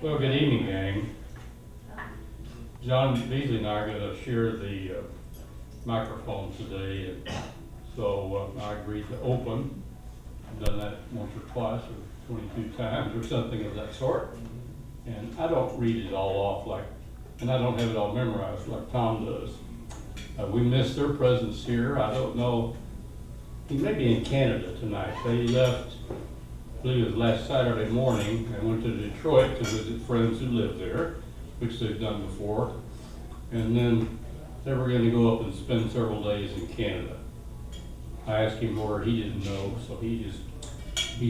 Well, good evening, gang. John Beasley and I are going to share the microphone today, and so I agreed to open. I've done that once or twice or 22 times or something of that sort. And I don't read it all off and I don't have it all memorized like Tom does. We missed their presence here. I don't know, he may be in Canada tonight. They left, I believe it was last Saturday morning, and went to Detroit to visit friends who live there, which they've done before. And then they were going to go up and spend several days in Canada. I asked him where, he didn't know, so he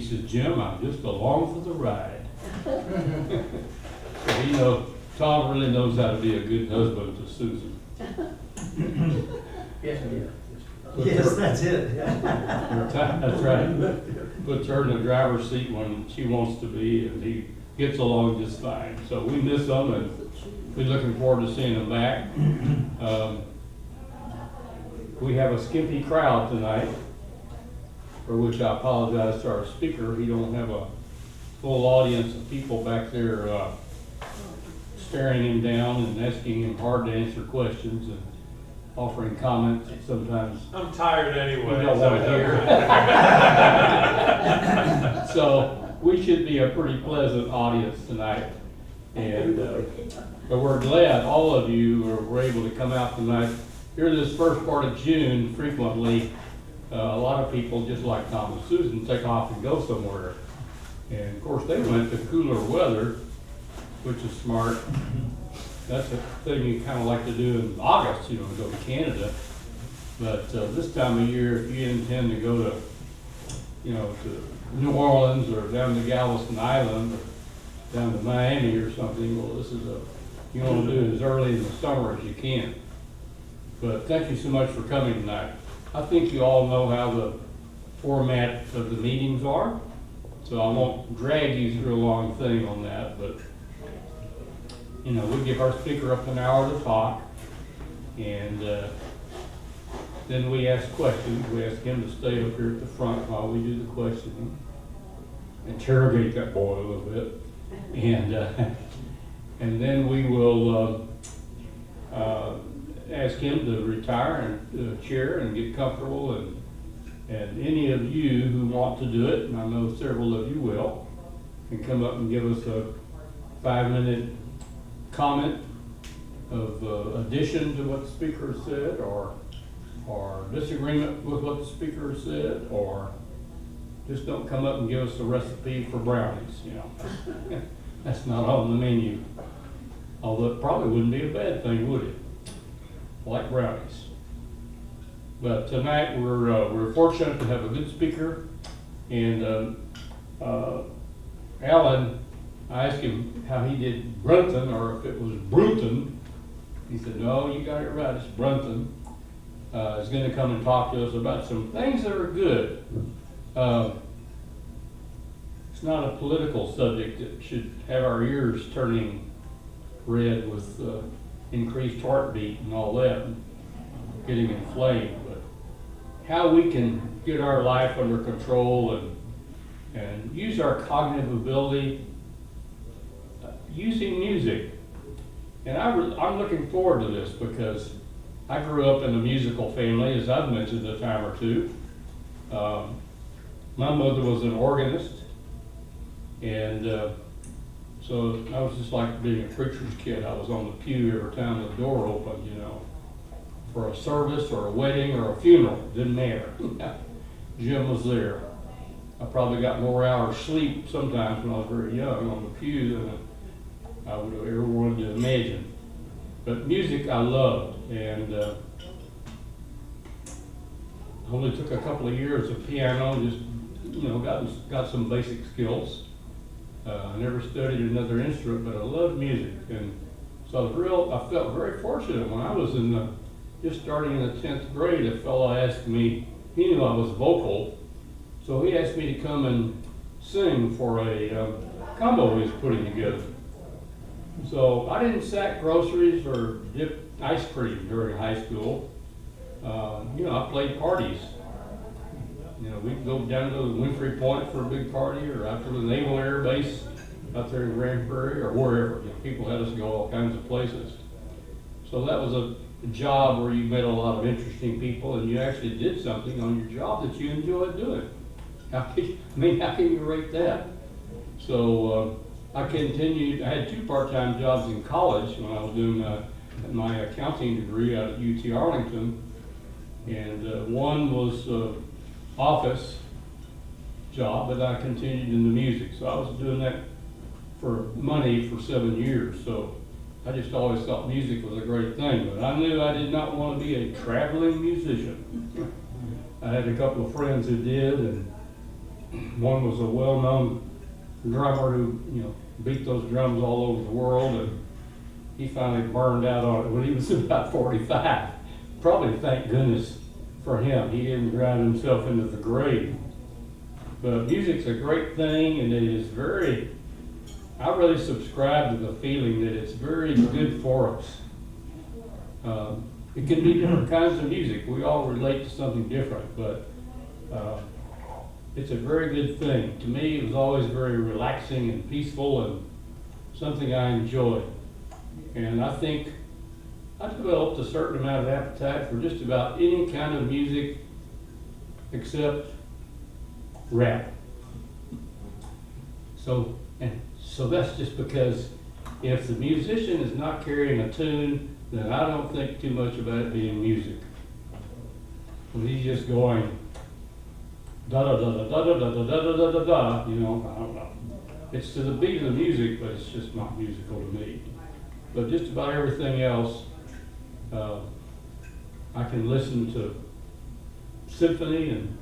said, Jim, I'm just along for the ride. So Tom really knows how to be a good husband to Susan. Yes, dear. Yes, that's it. That's right. Puts her in the driver's seat when she wants to be, and he gets along just fine. So we miss them, and we're looking forward to seeing them back. We have a skimpy crowd tonight, for which I apologize to our speaker. He don't have a full audience of people back there staring him down and asking him hard to answer questions and offering comments that sometimes I'm tired anyway. we don't want to hear. So we should be a pretty pleasant audience tonight. And but we're glad all of you were able to come out tonight. Here this first part of June, frequently, a lot of people, just like Tom and Susan, take off and go somewhere. And of course, they went to cooler weather, which is smart. That's a thing you kind of like to do in August, go to Canada. But this time of year, if you intend to go to, to New Orleans or down to Galveston Island or down to Miami or something, well, you want to do it as early in the summer as you can. But thank you so much for coming tonight. I think you all know how the format of the meetings are, so I won't drag you through a long thing on that, but we give our speaker up an hour to talk, and then we ask questions. We ask him to stay up here at the front while we do the questioning, interrogate that boy a little bit, and then we will ask him to retire and chair and get comfortable, and any of you who want to do it, and I know several of you will, can come up and give us a 5-minute comment of addition to what the speaker said, or disagreement with what the speaker said, or just don't come up and give us a recipe for brownies. That's not on the menu. Although it probably wouldn't be a bad thing, would it? Like brownies. But tonight we're fortunate to have a good speaker, and Alan, I asked him how he did Brunton, or if it was Brunton. He said, no, you got it right, it's Brunton. He's going to come and talk to us about some things that are good. It's not a political subject that should have our ears turning red with increased heartbeat and all that, getting inflamed, but how we can get our life under control and use our cognitive ability using music. And I'm looking forward to this because I grew up in a musical family, as I've mentioned a time or two. My mother was an organist, and so I was just like being a preacher's kid. I was on the pew every time the door opened, for a service or a wedding or a funeral, didn't matter. Jim was there. I probably got more hours sleep sometimes when I was very young on the pew than I would have ever wanted to imagine. But music I loved, and I only took a couple of years of piano, just got some basic skills. I never studied another instrument, but I loved music, and so I felt very fortunate when I was just starting in the 10th grade. A fellow asked me, he knew I was vocal, so he asked me to come and sing for a combo he was putting together. So I didn't sack groceries or dip ice cream during high school. I played parties. We'd go down to the Winfrey Point for a big party, or out to the Naval Air Base out there in Grand Prairie or wherever. You know, people had us go all kinds of places. So that was a job where you met a lot of interesting people and you actually did something on your job that you enjoyed doing. How can you rate that? So I continued, I had 2 part-time jobs in college when I was doing my accounting degree out at UT Arlington. And one was office job, but I continued in the music. So I was doing that for money for 7 years. So I just always thought music was a great thing, but I knew I did not want to be a traveling musician. I had a couple of friends who did, and one was a well-known drummer who, you know, beat those drums all over the world, and he finally burned out on it when he was about 45. Probably thank goodness for him. He didn't drive himself into the grave. But music's a great thing, and it is very, I really subscribe to the feeling that it's very good for us. It can be different kinds of music. We all relate to something different, but it's a very good thing. To me, it was always very relaxing and peaceful and something I enjoyed. And I think I developed a certain amount of appetite for just about any kind of music except rap. So that's just because if the musician is not carrying a tune, then I don't think too much about it being music. When he's just going da da da da da da da da da da da, you know, I don't know. It's to the beat of the music, but it's just not musical to me. But just about everything else, I can listen to symphony, and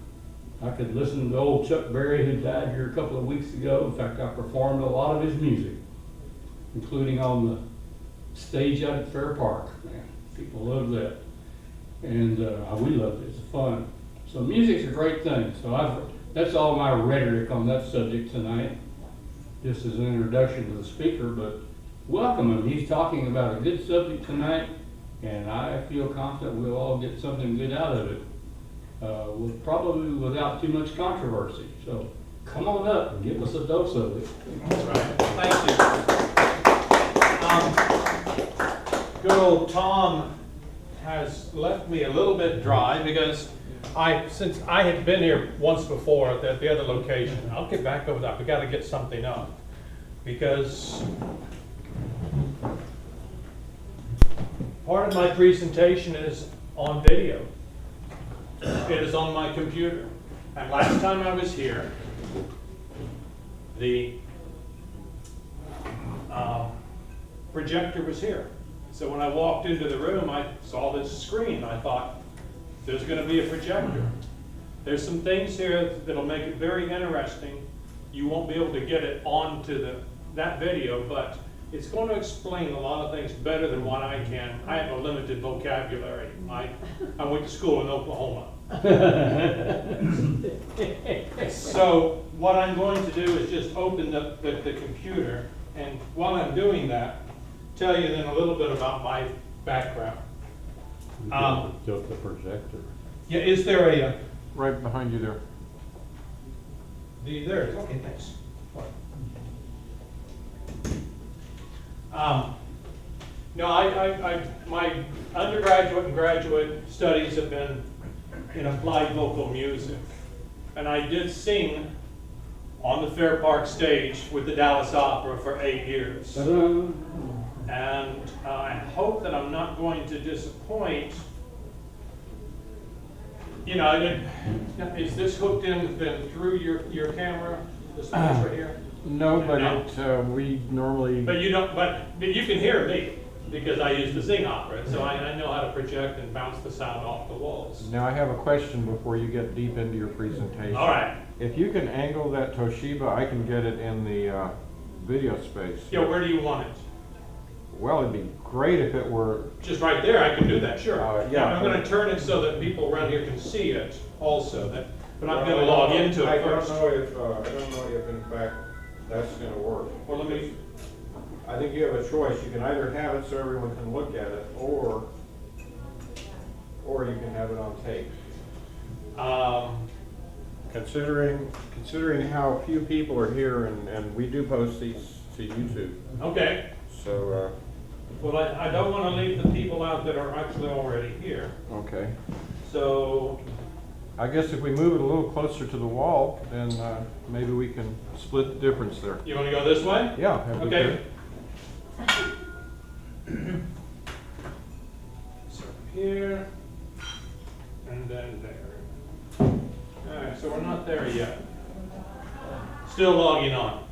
I could listen to old Chuck Berry, who died here a couple of weeks ago. In fact, I performed a lot of his music, including on the stage out at Fair Park. Man, people love that. And we loved it. It's fun. So music's a great thing. So that's all my rhetoric on that subject tonight, just as an introduction to the speaker. But welcome him. He's talking about a good subject tonight, and I feel confident we'll all get something good out of it. Probably without too much controversy. So come on up and give us a dose of it. That's right. Thank you. Good old Tom has left me a little bit dry because since I had been here once before at the other location, I'll get back over that. We got to get something up because part of my presentation is on video. It is on my computer. And last time I was here, the projector was here. So when I walked into the room, I saw this screen. I thought, there's going to be a projector. There's some things here that'll make it very interesting. You won't be able to get it onto that video, but it's going to explain a lot of things better than what I can. I have a limited vocabulary. I went to school in Oklahoma. So what I'm going to do is just open the computer, and while I'm doing that, tell you then a little bit about my background. Just the projector. Yeah, is there a... Right behind you there. There it is. Okay, thanks. No, my undergraduate and graduate studies have been in applied vocal music. And I did sing on the Fair Park stage with the Dallas Opera for 8 years. Ta-da. And I hope that I'm not going to disappoint. You know, is this hooked in then through your camera, this place right here? No, but No. we normally. But you don't. But you can hear me because I used to sing opera, so I know how to project and bounce the sound off the walls. Now I have a question before you get deep into your presentation. All right. If you can angle that Toshiba, I can get it in the video space. Yeah, where do you want it? Well, it'd be great if it were. Just right there. I can do that. Sure. Yeah. I'm going to turn it so that people around here can see it also. But I'm going to log into it first. I don't know if in fact that's going to work. Well, let me. I think you have a choice. You can either have it so everyone can look at it, or you can have it on tape. Considering how few people are here, and we do post these to YouTube, Okay. so, Well, I don't want to leave the people out that are actually already here. okay. So, I guess if we move it a little closer to the wall, then maybe we can split the difference there. you want to go this way? Yeah, that'd be Okay. good. So here, and then there. All right, so we're not there yet. Still logging on.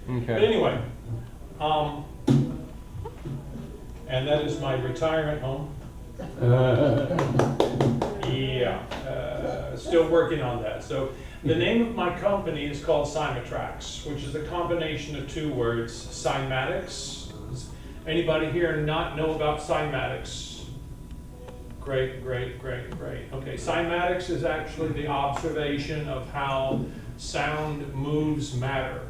But Okay. anyway, and that is my retirement home. Yeah, still working on that. So the name of my company is called Cymatrax, which is a combination of two words, Cymatrax. Anybody here not know about Cymatrax? Great, great, great, great. Okay, Cymatrax is actually the observation of how sound moves matter.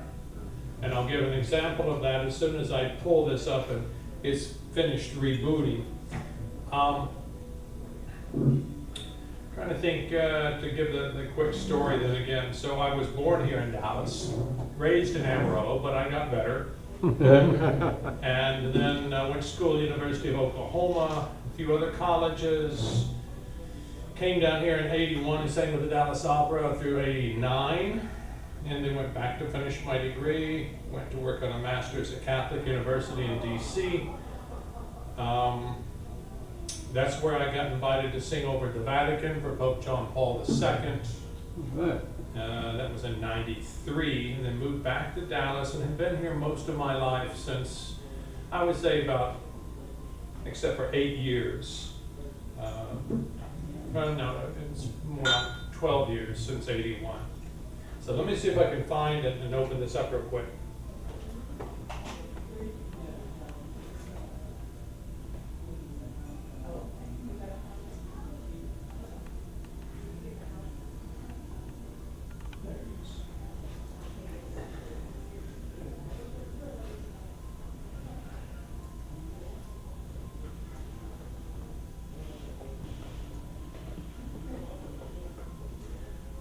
And I'll give an example of that as soon as I pull this up and it's finished rebooting. Trying to think to give the quick story then again. So I was born here in Dallas, raised in Amarillo, but I got better. And then went to school at the University of Oklahoma, a few other colleges. Came down here in '81 and sang with the Dallas Opera through '89. And then went back to finish my degree. Went to work on a master's at Catholic University in DC. That's where I got invited to sing over at the Vatican for Pope John Paul II. That was in '93, and then moved back to Dallas and have been here most of my life since, I would say about, except for 8 years. No, it's more like 12 years since '81. So let me see if I can find it and open this up real quick.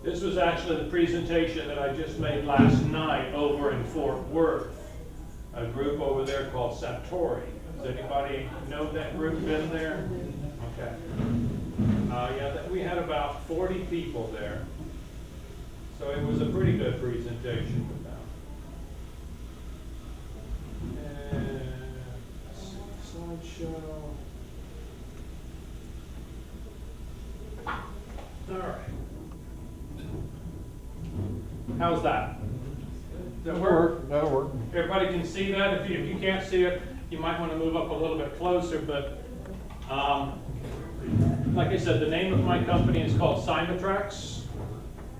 This was actually the presentation that I just made last night over in Fort Worth. A group over there called Satori. Does anybody know that group, been there? Okay. Yeah, we had about 40 people there. So it was a pretty good presentation with them. And let's see, slideshow. All right. How's that? Does that work? That'll work. Everybody can see that? If you can't see it, you might want to move up a little bit closer, but like I said, the name of my company is called Cymatrax,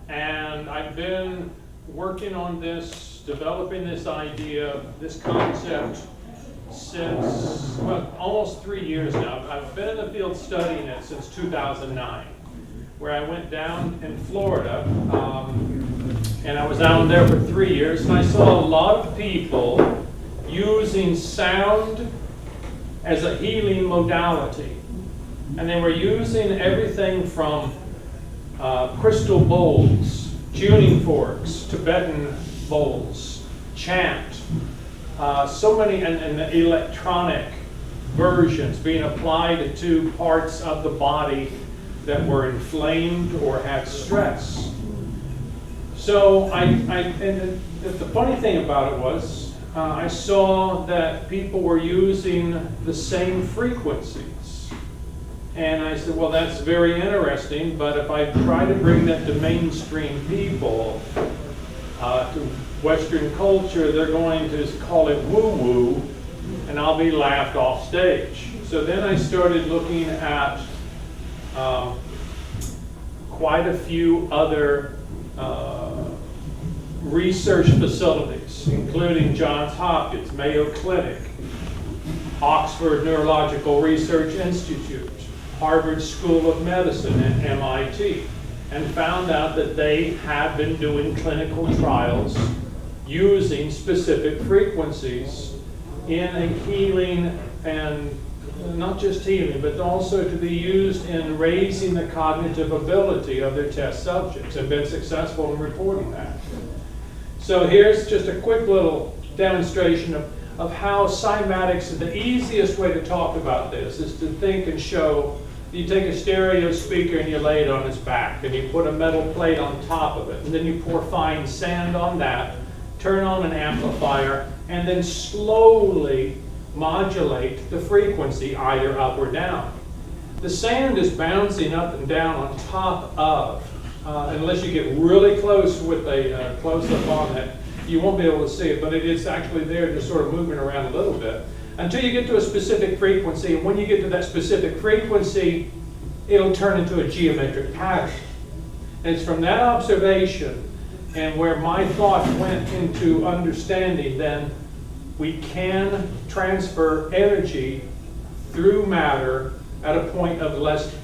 and I've been working on this, developing this idea, this concept since, well, almost 3 years now. I've been in the field studying it since 2009, where I went down in Florida, and I was down there for 3 years, and I saw a lot of people using sound as a healing modality. And they were using everything from crystal bowls, tuning forks, Tibetan bowls, chant, so many, and the electronic versions being applied to parts of the body that were inflamed or had stress. So and the funny thing about it was, I saw that people were using the same frequencies. And I said, well, that's very interesting, but if I try to bring that to mainstream people, to Western culture, they're going to call it woo-woo, and I'll be laughed off stage. So then I started looking at quite a few other research facilities, including Johns Hopkins, Mayo Clinic, Oxford Neurological Research Institute, Harvard School of Medicine, and MIT, and found out that they have been doing clinical trials using specific frequencies in a healing and not just healing, but also to be used in raising the cognitive ability of their test subjects, and been successful in reporting that. So here's just a quick little demonstration of how cymatics, the easiest way to talk about this is to think and show. You take a stereo speaker and you lay it on its back, and you put a metal plate on top of it, and then you pour fine sand on that, turn on an amplifier, and then slowly modulate the frequency either up or down. The sand is bouncing up and down on top of, unless you get really close with a close-up on it, you won't be able to see it, but it is actually there just sort of moving around a little bit until you get to a specific frequency. And when you get to that specific frequency, it'll turn into a geometric pattern. And it's from that observation and where my thought went into understanding, then we can transfer energy through matter at a point of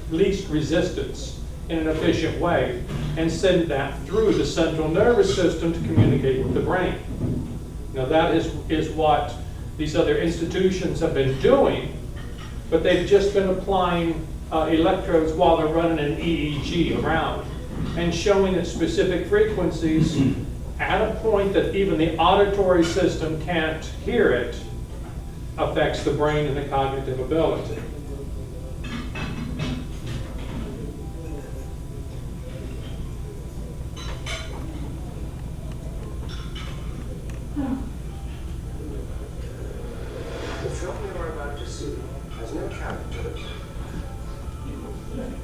least resistance in an efficient way, and send that through the central nervous system to communicate with the brain. Now that is what these other institutions have been doing, but they've just been applying electrodes while they're running an EEG around and showing at specific frequencies at a point that even the auditory system can't hear it, affects the brain and the cognitive ability. The film you are about to see has no characters.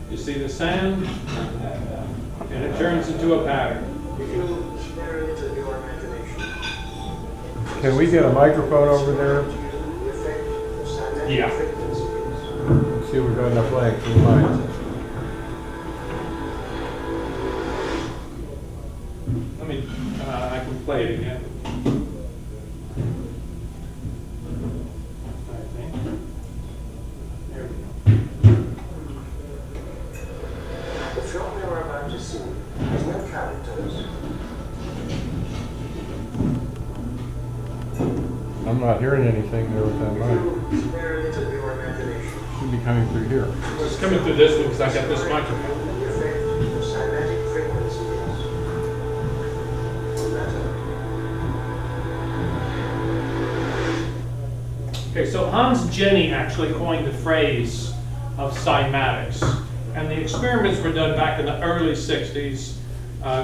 You see the sand, and it turns into a pattern. If you stare into your imagination, Can we get a microphone over there? the effect of cymatic Yeah. frequencies. Let's see if we've got enough length for the mic. Let me, I can play it again. I think. There we go. The film you are about to see has no characters. I'm not hearing anything there with that mic. If you stare into your imagination, Should be coming through here. It's coming through this one because I got this microphone. the effect of cymatic frequencies. Okay, so Hans Jenny actually coined the phrase of cymatics. And the experiments were done back in the early 60s.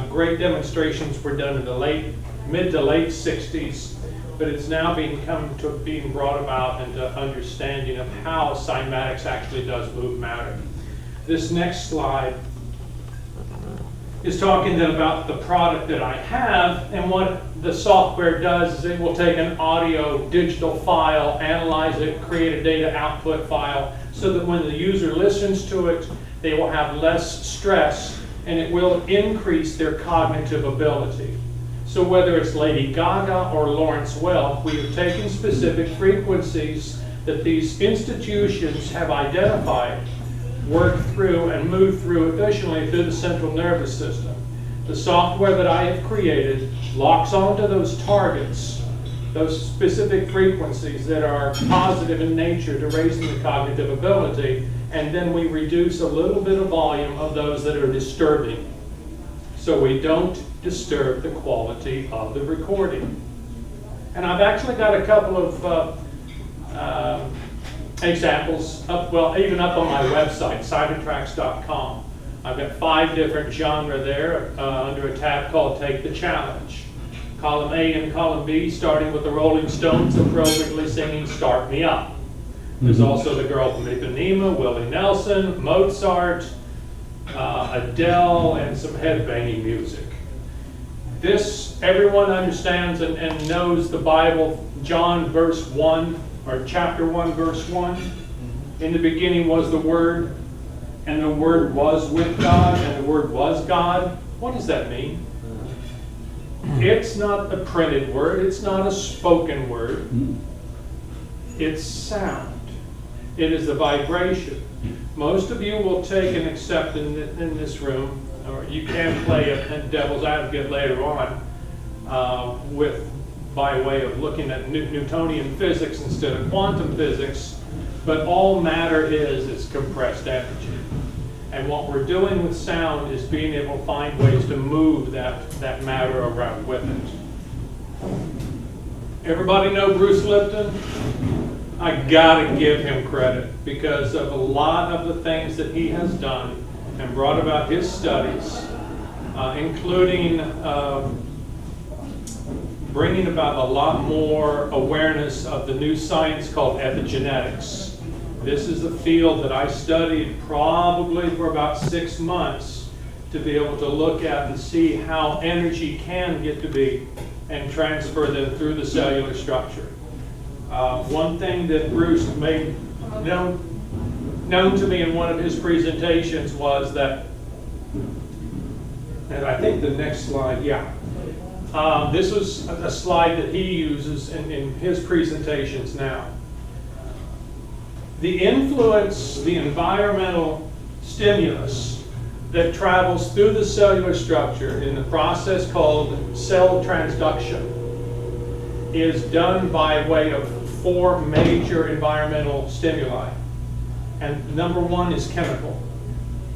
Great demonstrations were done in the mid to late 60s. But it's now being brought about into understanding of how cymatics actually does move matter. This next slide is talking then about the product that I have, and what the software does is it will take an audio digital file, analyze it, create a data output file, so that when the user listens to it, they will have less stress, and it will increase their cognitive ability. So whether it's Lady Gaga or Lawrence Welk, we have taken specific frequencies that these institutions have identified, worked through, and moved through efficiently through the central nervous system. The software that I have created locks onto those targets, those specific frequencies that are positive in nature to raising the cognitive ability, and then we reduce a little bit of volume of those that are disturbing, so we don't disturb the quality of the recording. And I've actually got a couple of examples, even up on my website, cymatrax.com. I've got 5 different genres there under a tab called Take the Challenge. Column A and column B, starting with the Rolling Stones appropriately singing Start Me Up. There's also the Girl from Ipanema, Willie Nelson, Mozart, Adele, and some headbanging music. This, everyone understands and knows the Bible, John verse 1, or chapter 1, verse 1. In the beginning was the Word, and the Word was with God, and the Word was God. What does that mean? It's not a printed word, it's not a spoken word. It's sound. It is a vibration. Most of you will take and accept in this room, or you can play a devil's advocate later on, by way of looking at Newtonian physics instead of quantum physics. But all matter is compressed energy. And what we're doing with sound is being able to find ways to move that matter around with it. Everybody know Bruce Lipton? I gotta give him credit because of a lot of the things that he has done and brought about his studies, including bringing about a lot more awareness of the new science called epigenetics. This is a field that I studied probably for about 6 months to be able to look at and see how energy can get to be and transfer them through the cellular structure. One thing that Bruce made known to me in one of his presentations was that, and I think the next slide, yeah. This was a slide that he uses in his presentations now. The influence, the environmental stimulus that travels through the cellular structure in the process called cell transduction is done by way of 4 major environmental stimuli. And number 1 is chemical.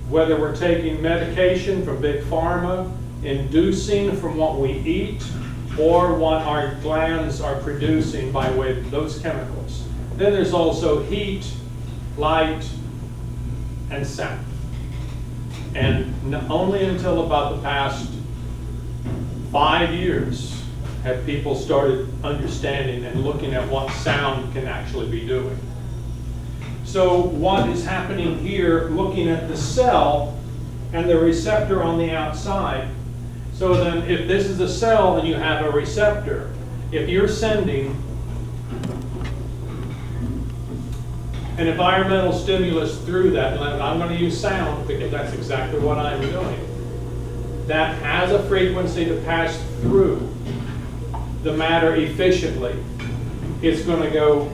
Whether we're taking medication from big pharma, inducing from what we eat, or what our glands are producing by way of those chemicals. Then there's also heat, light, and sound. And only until about the past 5 years have people started understanding and looking at what sound can actually be doing. So what is happening here, looking at the cell and the receptor on the outside. So then if this is a cell and you have a receptor, if you're sending an environmental stimulus through that, and I'm going to use sound because that's exactly what I'm doing, that has a frequency to pass through the matter efficiently, it's going to go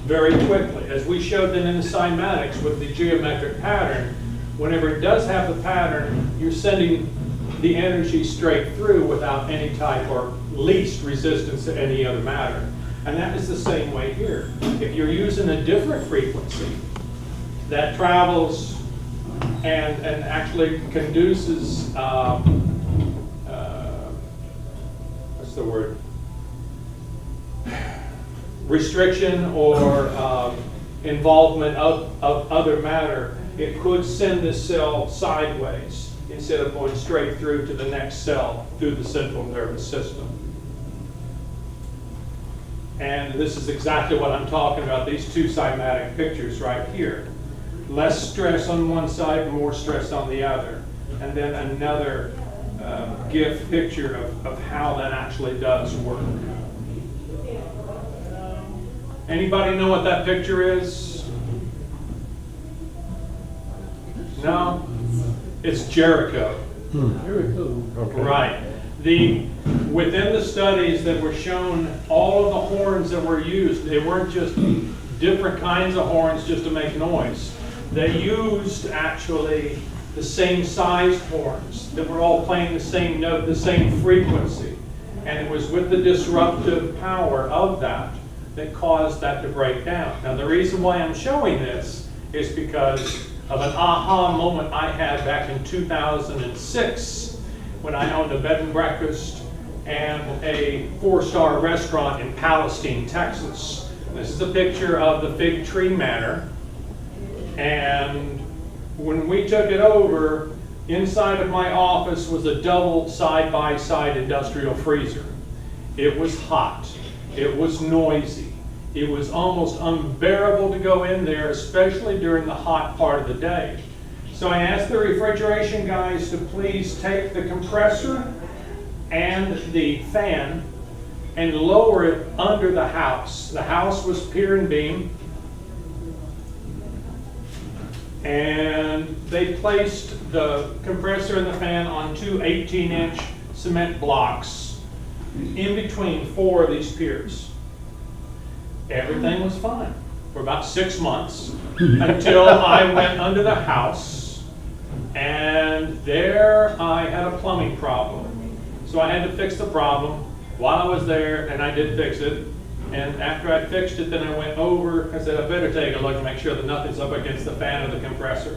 very quickly. As we showed then in the cymatics with the geometric pattern, whenever it does have the pattern, you're sending the energy straight through without any type or least resistance to any other matter. And that is the same way here. If you're using a different frequency that travels and actually conduces, what's the word? Restriction or involvement of other matter, it could send the cell sideways instead of going straight through to the next cell through the central nervous system. And this is exactly what I'm talking about, these 2 cymatic pictures right here. Less stress on one side, more stress on the other. And then another GIF picture of how that actually does work. Anybody know what that picture is? No? It's Jericho. Right. Within the studies that were shown, all of the horns that were used, they weren't just different kinds of horns just to make noise. They used actually the same sized horns that were all playing the same note, the same frequency. And it was with the disruptive power of that that caused that to break down. Now the reason why I'm showing this is because of an aha moment I had back in 2006 when I owned a bed and breakfast and a 4-star restaurant in Palestine, Texas. This is a picture of the Fig Tree Manor. And when we took it over, inside of my office was a double side-by-side industrial freezer. It was hot. It was noisy. It was almost unbearable to go in there, especially during the hot part of the day. So I asked the refrigeration guys to please take the compressor and the fan and lower it under the house. The house was pier and beam. And they placed the compressor and the fan on 2 18-inch cement blocks in between 4 of these piers. Everything was fine for about 6 months until I went under the house, and there I had a plumbing problem. So I had to fix the problem while I was there, and I did fix it. And after I fixed it, then I went over, I said, I better take a look and make sure that nothing's up against the fan of the compressor.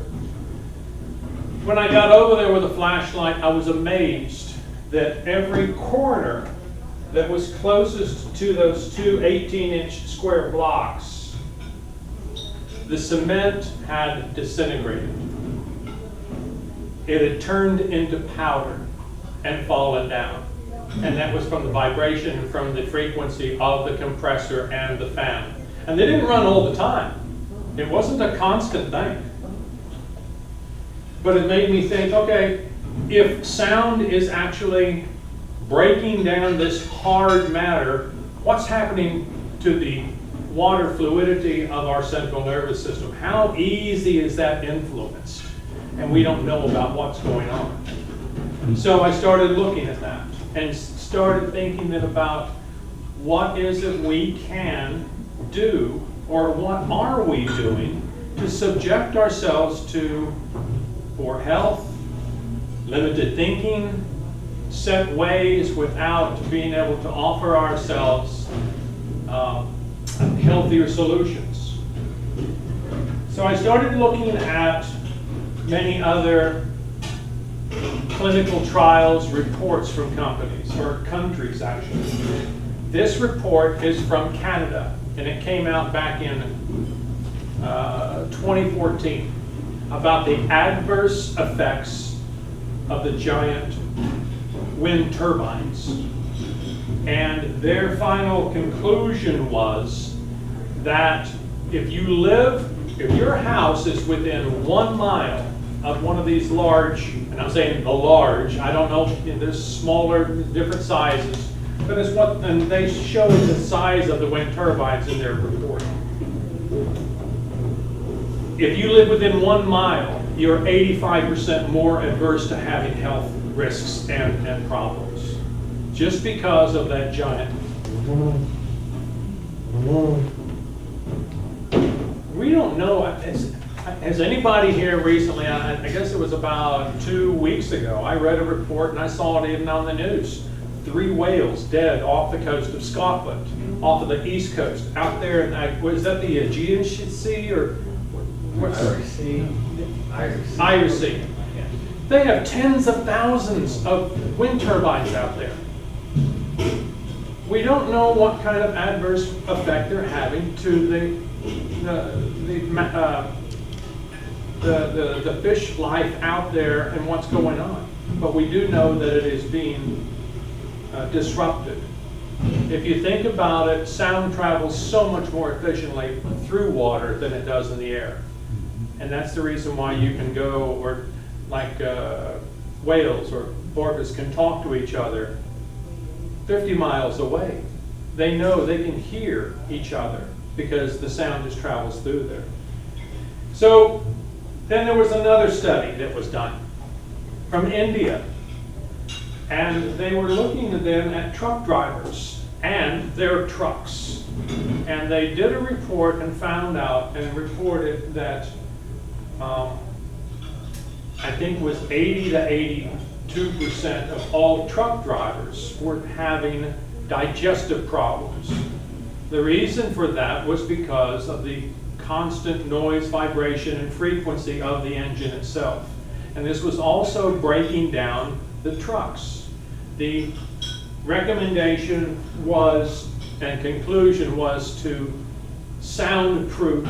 When I got over there with a flashlight, I was amazed that every corner that was closest to those two 18-inch square blocks, the cement had disintegrated. It had turned into powder and fallen down. And that was from the vibration and from the frequency of the compressor and the fan. And they didn't run all the time. It wasn't a constant thing. But it made me think, okay, if sound is actually breaking down this hard matter, what's happening to the water fluidity of our central nervous system? How easy is that influenced? And we don't know about what's going on. So I started looking at that and started thinking then about what is it we can do, or what are we doing to subject ourselves to poor health, limited thinking, set ways without being able to offer ourselves healthier solutions. So I started looking at many other clinical trials reports from companies, or countries actually. This report is from Canada, and it came out back in 2014 about the adverse effects of the giant wind turbines. And their final conclusion was that if your house is within 1 mile of one of these large, and I'm saying the large, I don't know, there's smaller, different sizes, but it's what, and they show the size of the wind turbines in their report. If you live within 1 mile, you're 85% more adverse to having health risks and problems, just because of that giant. We don't know. Has anybody here recently, I guess it was about 2 weeks ago, I read a report and I saw it even on the news. 3 whales dead off the coast of Scotland, off of the east coast, out there in, was that the Aegean Sea or what's Irish Sea. They have tens of thousands of wind turbines out there. We don't know what kind of adverse effect they're having to the fish life out there and what's going on. But we do know that it is being disrupted. If you think about it, sound travels so much more efficiently through water than it does in the air. And that's the reason why you can go, or like whales or orcas can talk to each other 50 miles away. They know they can hear each other because the sound just travels through there. So then there was another study that was done from India. And they were looking then at truck drivers and their trucks. And they did a report and found out and reported that I think it was 80 to 82% of all truck drivers were having digestive problems. The reason for that was because of the constant noise, vibration, and frequency of the engine itself. And this was also breaking down the trucks. The recommendation was, and conclusion was, to soundproof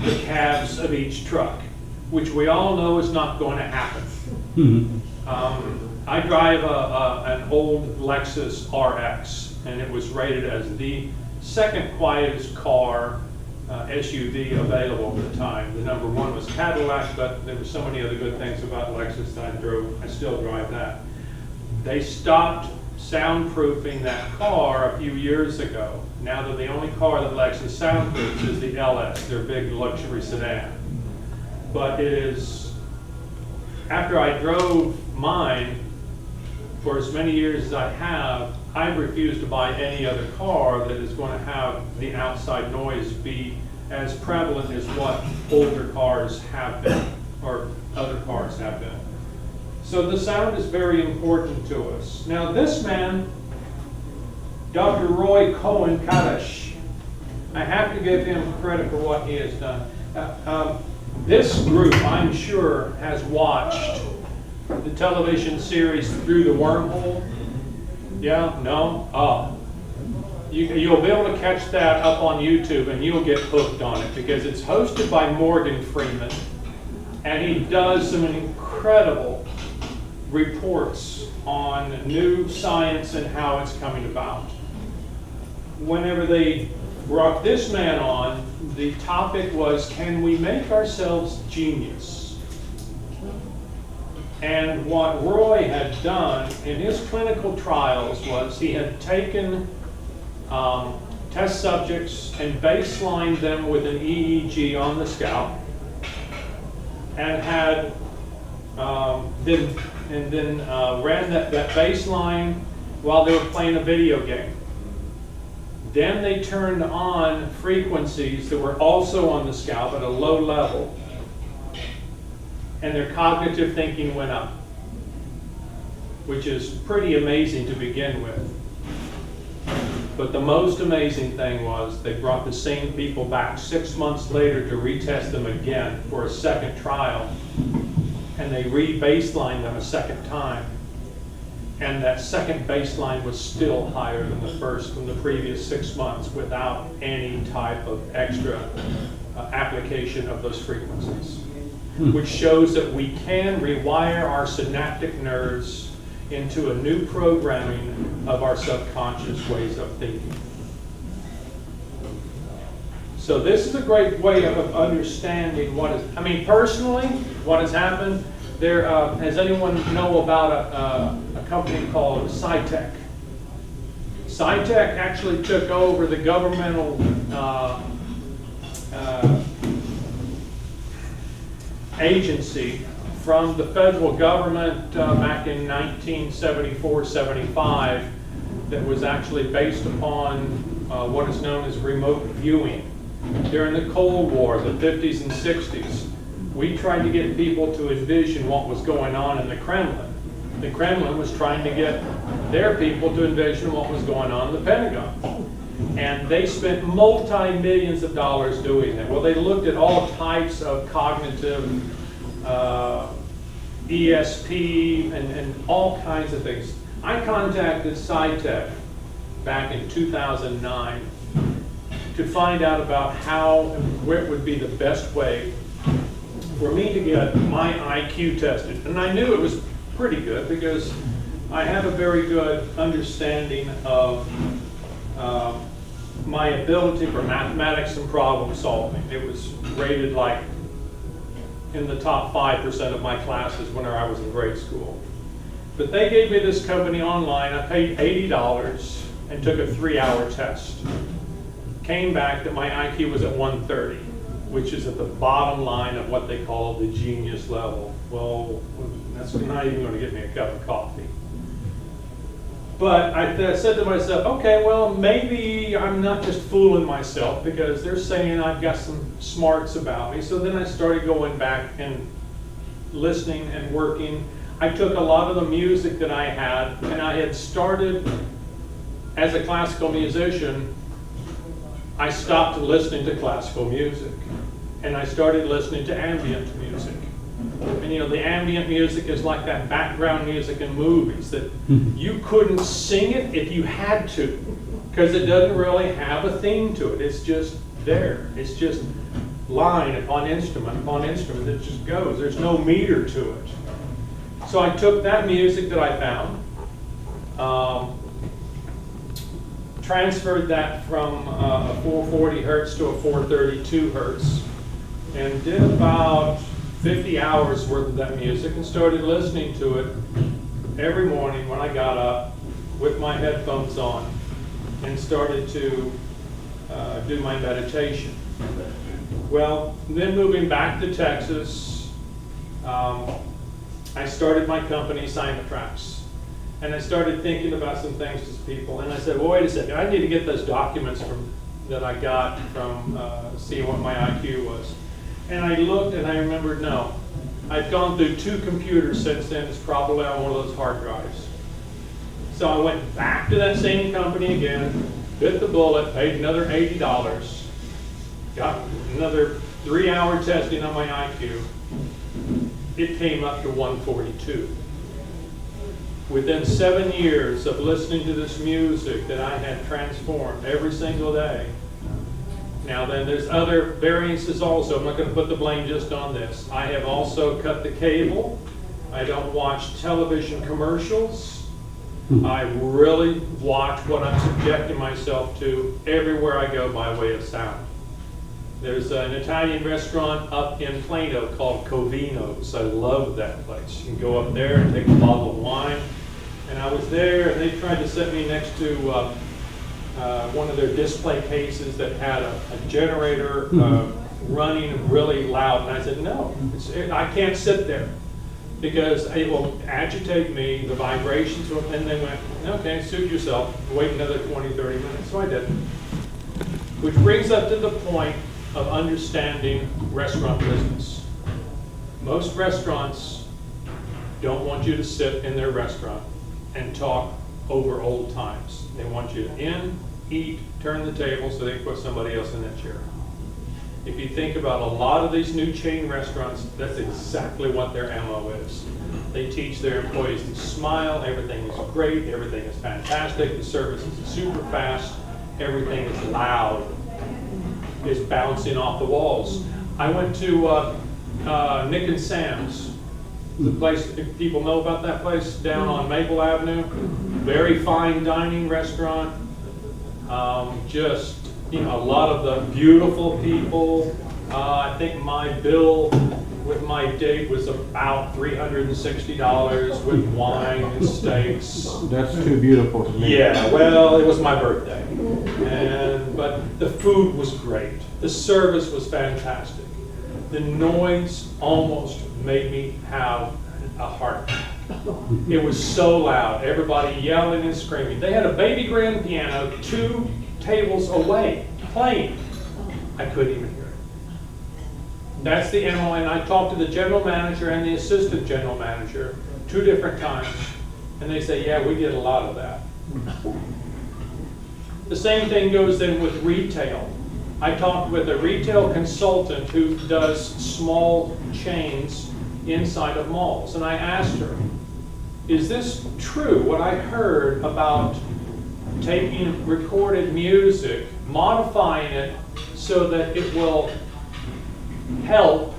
the cabs of each truck, which we all know is not going to happen. I drive an old Lexus RX, and it was rated as the second quietest car, SUV available at the time. The number 1 was Cadillac, but there were so many other good things about Lexus that I still drive that. They stopped soundproofing that car a few years ago. Now that the only car that Lexus soundproofs is the LS, their big luxury sedan. But it is, after I drove mine for as many years as I have, I refuse to buy any other car that is going to have the outside noise be as prevalent as what older cars have been, or other cars have been. So the sound is very important to us. Now this man, Dr. Roy Cohen Kadash, I have to give him credit for what he has done. This group, I'm sure, has watched the television series Through the Wormhole. Yeah? No? Oh. You'll be able to catch that up on YouTube and you'll get hooked on it because it's hosted by Morgan Freeman and he does some incredible reports on new science and how it's coming about. Whenever they brought this man on, the topic was, can we make ourselves genius? And what Roy had done in his clinical trials was he had taken test subjects and baselined them with an EEG on the scalp and had then ran that baseline while they were playing a video game. Then they turned on frequencies that were also on the scalp at a low level, and their cognitive thinking went up, which is pretty amazing to begin with. But the most amazing thing was they brought the same people back 6 months later to retest them again for a second trial, and they re-baselined them a second time. And that second baseline was still higher than the first from the previous 6 months without any type of extra application of those frequencies, which shows that we can rewire our synaptic nerves into a new programming of our subconscious ways of thinking. So this is a great way of understanding what is, I mean, personally, what has happened. There, does anyone know about a company called Cytec? Cytec actually took over the governmental agency from the federal government back in 1974-75 that was actually based upon what is known as remote viewing. During the Cold War, the 50s and 60s, we tried to get people to envision what was going on in the Kremlin. The Kremlin was trying to get their people to envision what was going on in the Pentagon. And they spent multi-millions of dollars doing that. Well, they looked at all types of cognitive ESP and all kinds of things. I contacted Cytec back in 2009 to find out about how and where it would be the best way for me to get my IQ tested. And I knew it was pretty good because I have a very good understanding of my ability for mathematics and problem solving. It was rated like in the top 5% of my classes when I was in grade school. But they gave me this company online. I paid $80 and took a 3-hour test. Came back that my IQ was at 130, which is at the bottom line of what they call the genius level. Well, that's not even going to get me a cup of coffee. But I said to myself, okay, well, maybe I'm not just fooling myself because they're saying I've got some smarts about me. So then I started going back and listening and working. I took a lot of the music that I had, and I had started as a classical musician. I stopped listening to classical music, and I started listening to ambient music. And you know, the ambient music is like that background music in movies that you couldn't sing it if you had to, because it doesn't really have a theme to it. It's just there. It's just line upon instrument it just goes. There's no meter to it. So I took that music that I found, transferred that from a 440 hertz to a 432 hertz, and did about 50 hours worth of that music and started listening to it every morning when I got up with my headphones on and started to do my meditation. Well, then moving back to Texas, I started my company, Cymatrax. And I started thinking about some things to people. And I said, well, wait a second, I need to get those documents that I got from seeing what my IQ was. And I looked and I remembered, no, I'd gone through 2 computers since then. It's probably on one of those hard drives. So I went back to that same company again, bit the bullet, paid another $80, got another 3-hour testing on my IQ. It came up to 142. Within 7 years of listening to this music that I had transformed every single day. Now then, there's other variances also. I'm not going to put the blame just on this. I have also cut the cable. I don't watch television commercials. I really watch what I'm subjecting myself to everywhere I go by way of sound. There's an Italian restaurant up in Plano called Covino's. I love that place. You can go up there and take a bottle of wine. And I was there, and they tried to set me next to one of their display cases that had a generator running really loud. And I said, no, I can't sit there because it will agitate me, the vibrations. And they went, okay, suit yourself. Wait another 20, 30 minutes. So I did. Which brings up to the point of understanding restaurant business. Most restaurants don't want you to sit in their restaurant and talk over old times. They want you to in, eat, turn the table so they can put somebody else in that chair. If you think about a lot of these new chain restaurants, that's exactly what their MO is. They teach their employees to smile, everything is great, everything is fantastic, the service is super fast, everything is loud. Is bouncing off the walls. I went to Nick and Sam's, the place, if people know about that place, down on Maple Avenue. Very fine dining restaurant. Just, you know, a lot of the beautiful people. I think my bill with my date was about $360 with wine and steaks. That's too beautiful to me. Yeah, well, it was my birthday. But the food was great. The service was fantastic. The noise almost made me have a heart attack. It was so loud, everybody yelling and screaming. They had a baby grand piano 2 tables away playing. I couldn't even hear it. That's the MO, and I talked to the general manager and the assistant general manager 2 different times, and they say, yeah, we get a lot of that. The same thing goes then with retail. I talked with a retail consultant who does small chains inside of malls, and I asked her, is this true, what I heard about taking recorded music, modifying it so that it will help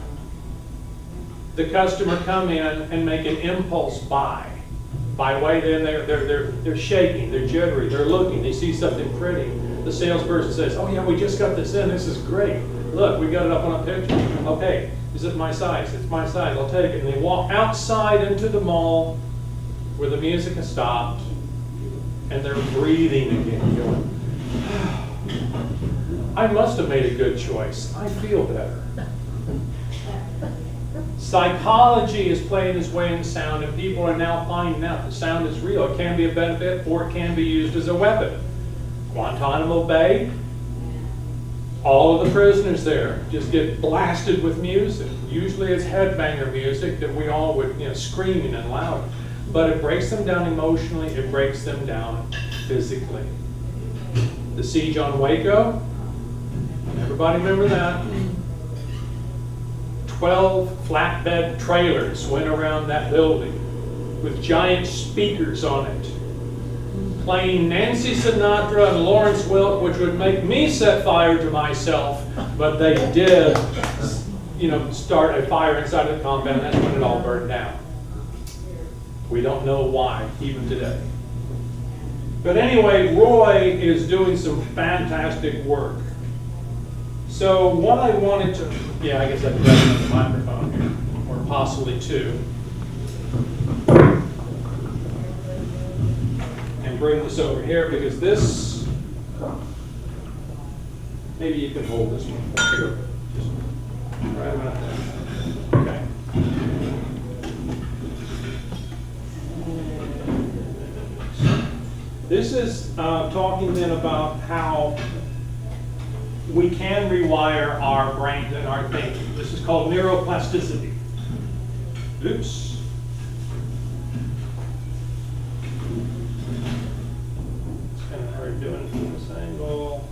the customer come in and make an impulse buy? By way, then they're shaking, they're jittery, they're looking, they see something pretty. The salesperson says, oh yeah, we just got this in, this is great. Look, we got it up on a picture. Okay, is it my size? It's my size, I'll take it. And they walk outside into the mall where the music has stopped and they're breathing again, going, I must have made a good choice. I feel better. Psychology is playing its way in sound, and people are now finding out that sound is real. It can be a benefit, or it can be used as a weapon. Guantanamo Bay, all of the prisoners there just get blasted with music. Usually it's headbanger music that we all would, you know, screaming and loud. But it breaks them down emotionally, it breaks them down physically. The siege on Waco, everybody remember that? 12 flatbed trailers went around that building with giant speakers on it, playing Nancy Sinatra and Lawrence Welk, which would make me set fire to myself, but they did, you know, start a fire inside of the compound. That's when it all burned down. We don't know why, even today. But anyway, Roy is doing some fantastic work. So what I wanted to, yeah, I guess I could grab another microphone here, or possibly 2. And bring this over here, because this, maybe you can hold this one. Here. Just right about there. Okay. This is talking then about how we can rewire our brains and our thinking. This is called neuroplasticity. Oops. It's kind of hard doing it from this angle.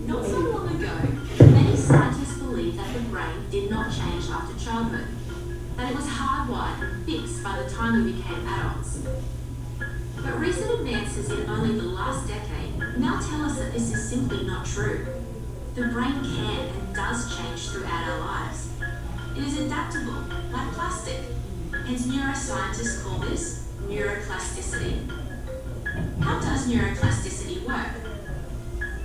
Not so long ago, many childhood, that it was hardwired and fixed by the time we became adults. But recent advances in only the last decade now tell us that this is simply not true. The brain can and does change throughout our lives. It is adaptable, like plastic. Hence neuroscientists call this neuroplasticity. How does neuroplasticity work?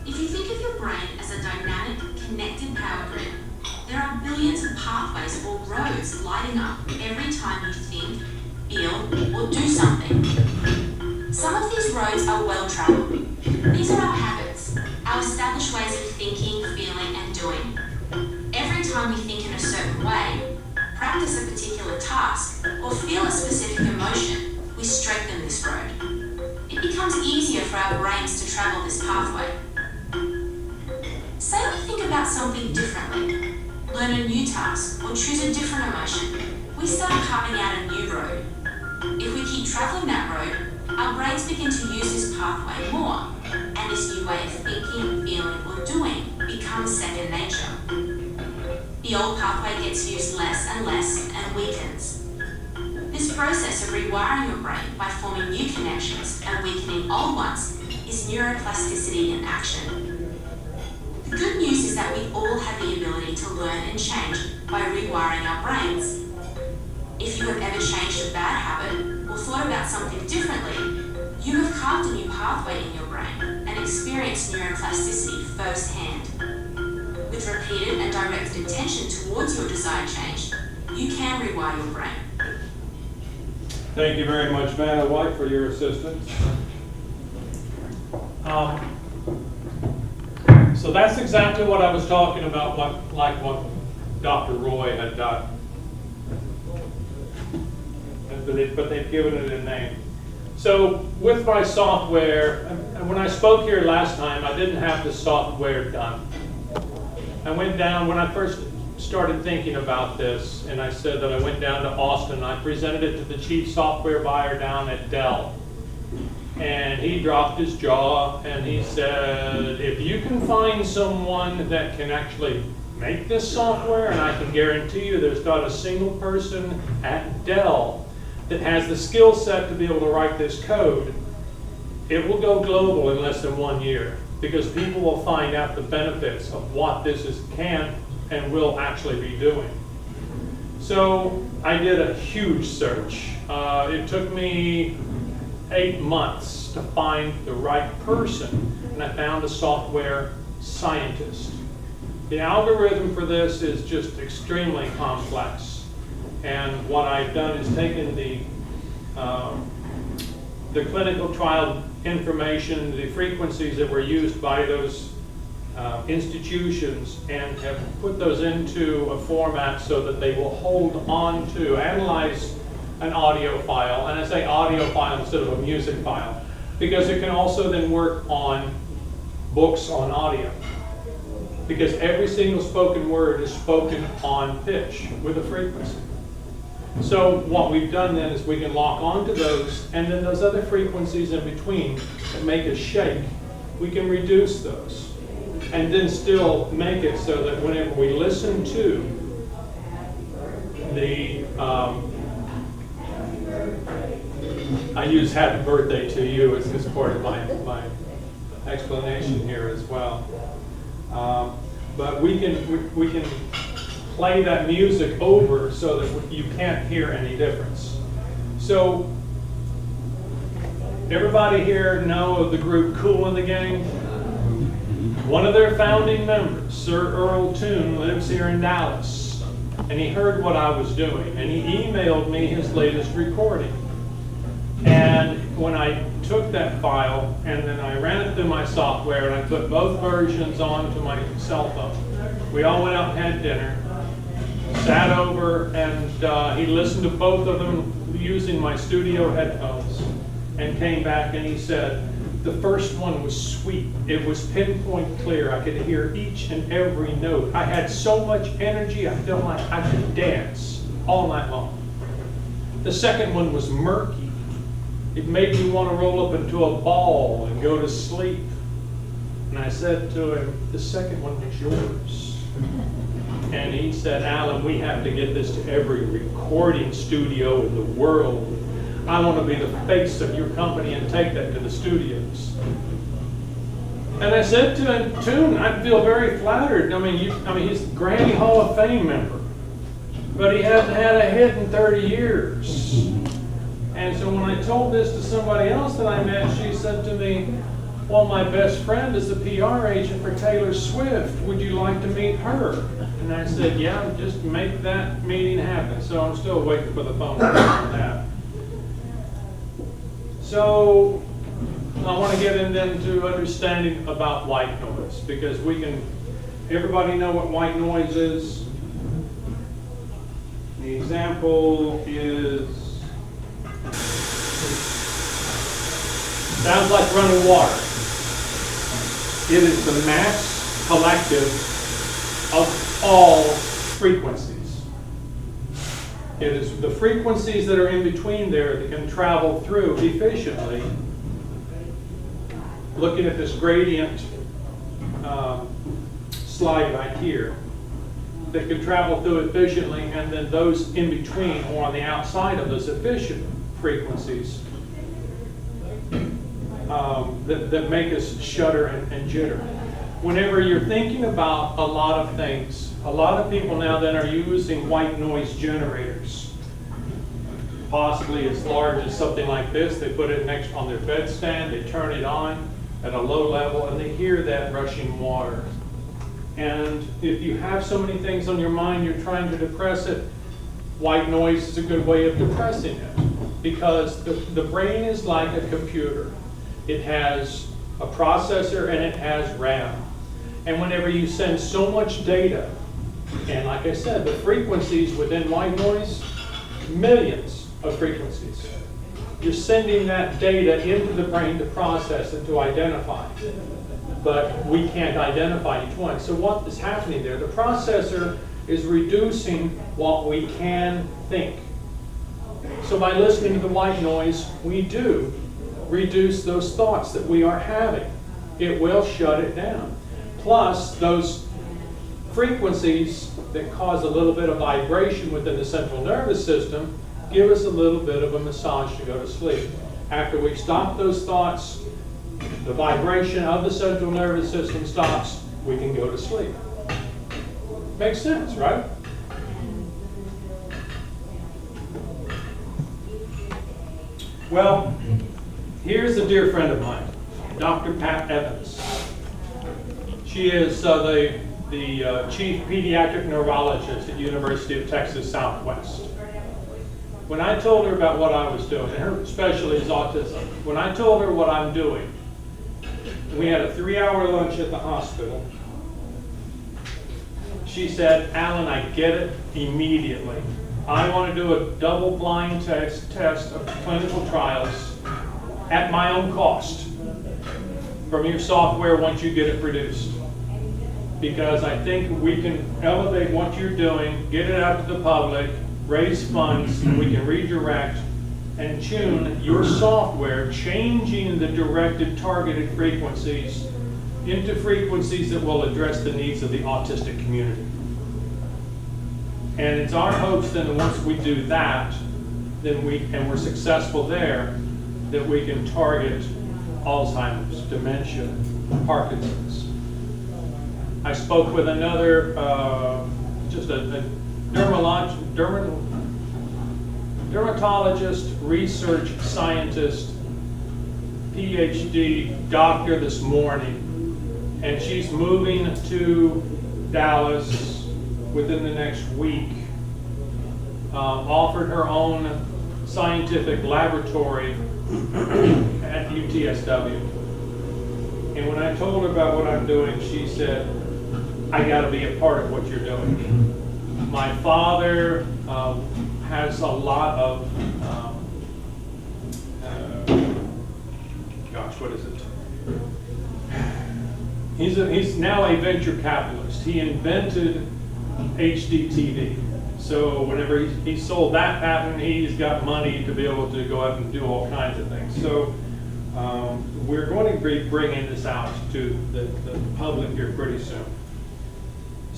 If you think of your brain as a dynamic, connected power grid, there are billions of pathways or roads lighting up every time you think, feel, or do something. Some of these roads are well-traveled. These are our habits, our established ways of thinking, feeling, and doing. Every time we think in a certain way, practice a particular task, or feel a specific emotion, we strengthen this road. It becomes easier for our brains to travel this pathway. Say we think about something differently, learn a new task, or choose a different emotion. We start carving out a new road. If we keep traveling that road, our brains begin to use this pathway more, and this new way of thinking, feeling, or doing becomes second nature. The old pathway gets used less and weakens. This process of rewiring your brain by forming new connections and weakening old ones is neuroplasticity in action. The good news is that we all have the ability to learn and change by rewiring our brains. If you have ever changed a bad habit or thought about something differently, you have carved a new pathway in your brain and experienced neuroplasticity firsthand. With repeated and directed attention towards your desired change, you can rewire your brain. Thank you very much, Vanna White, for your assistance. So that's exactly what I was talking about, like what Dr. Roy had done. But they've given it a name. So with my software, and when I spoke here last time, I didn't have the software done. I went down, when I first started thinking about this, and I said that I went down to Austin, I presented it to the chief software buyer down at Dell. And he dropped his jaw and he said, if you can find someone that can actually make this software, and I can guarantee you there's not a single person at Dell that has the skill set to be able to write this code, it will go global in less than 1 year, because people will find out the benefits of what this can and will actually be doing. So I did a huge search. It took me 8 months to find the right person, and I found a software scientist. The algorithm for this is just extremely complex, and what I've done is taken the clinical trial information, the frequencies that were used by those institutions, and have put those into a format so that they will hold on to, analyze an audio file, and I say audio file instead of a music file, because it can also then work on books on audio, because every single spoken word is spoken on pitch with a frequency. So what we've done then is we can lock onto those, and then those other frequencies in between that make a shake, we can reduce those, and then still make it so that whenever we listen to the I use happy birthday to you as part of my explanation here as well. But we can play that music over so that you can't hear any difference. So everybody here know of the group Kool and the Gang? One of their founding members, Sir Earl Toon, lives here in Dallas, and he heard what I was doing, and he emailed me his latest recording. And when I took that file and then I ran it through my software and I put both versions onto my cell phone, we all went out and had dinner, sat over, and he listened to both of them using my studio headphones, and came back and he said, the first one was sweet. It was pinpoint clear. I could hear each and every note. I had so much energy, I felt like I could dance all night long. The second one was murky. It made me want to roll up into a ball and go to sleep. And I said to him, the second one was yours. And he said, Alan, we have to get this to every recording studio in the world. I want to be the face of your company and take that to the studios. And I said to him, Toon, I feel very flattered. I mean, he's the Grammy Hall of Fame member, but he hasn't had a hit in 30 years. And so when I told this to somebody else that I met, she said to me, well, my best friend is the PR agent for Taylor Swift. Would you like to meet her? And I said, yeah, just make that meeting happen. So I'm still waiting for the phone call on that. So I want to get into understanding about white noise, because everybody know what white noise is? The example sounds like running water. It is the mass collective of all frequencies. It is the frequencies that are in between there that can travel through efficiently. Looking at this gradient slide right here, that can travel through efficiently, and then those in between or on the outside of those efficient frequencies that make us shudder and jitter. Whenever you're thinking about a lot of things, a lot of people now then are using white noise generators. Possibly as large as something like this. They put it next on their bedstand, they turn it on at a low level, and they hear that rushing water. And if you have so many things on your mind, you're trying to depress it, white noise is a good way of depressing it. Because the brain is like a computer. It has a processor and it has RAM. And whenever you send so much data, and like I said, the frequencies within white noise, millions of frequencies. You're sending that data into the brain to process and to identify. But we can't identify each one. So what is happening there? The processor is reducing what we can think. So by listening to the white noise, we do reduce those thoughts that we are having. It will shut it down. Plus, those frequencies that cause a little bit of vibration within the central nervous system give us a little bit of a massage to go to sleep. After we stop those thoughts, the vibration of the central nervous system stops, we can go to sleep. Makes sense, right? Well, here's a dear friend of mine, Dr. Pat Evans. She is the chief pediatric neurologist at University of Texas Southwest. When I told her about what I was doing, and her specialty is autism, when I told her what I'm doing, we had a 3-hour lunch at the hospital. She said, Alan, I get it immediately. I want to do a double-blind test of clinical trials at my own cost from your software once you get it produced. Because I think we can elevate what you're doing, get it out to the public, raise funds, and we can redirect and tune your software, changing the directed targeted frequencies into frequencies that will address the needs of the autistic community. And it's our hopes then that once we do that, then we're successful there, that we can target Alzheimer's, dementia, Parkinson's. I spoke with another, just a dermatologist, research scientist, PhD doctor this morning, and she's moving to Dallas within the next week. Offered her own scientific laboratory at UTSW. And when I told her about what I'm doing, she said, I gotta be a part of what you're doing. My father has a lot of, what is it? He's now a venture capitalist. He invented HDTV. So whenever he sold that patent, he's got money to be able to go out and do all kinds of things. So we're going to be bringing this out to the public here pretty soon.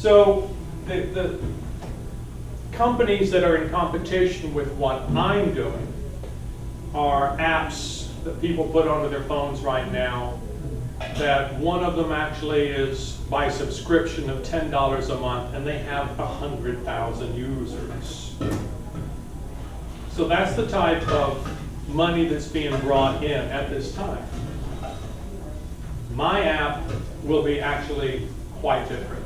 So the companies that are in competition with what I'm doing are apps that people put onto their phones right now, that one of them actually is by subscription of $10 a month, and they have 100,000 users. So that's the type of money that's being brought in at this time. My app will be actually quite different.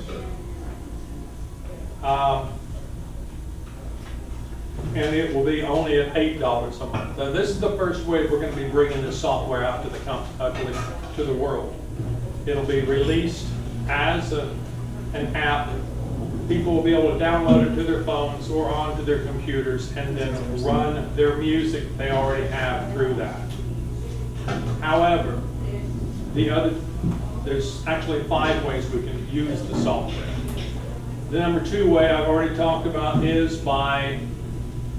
And it will be only at $8 a month. Now, this is the first way we're going to be bringing this software out to the world. It'll be released as an app. People will be able to download it to their phones or onto their computers and then run their music they already have through that. However, there's actually 5 ways we can use the software. The number 2 way I've already talked about is by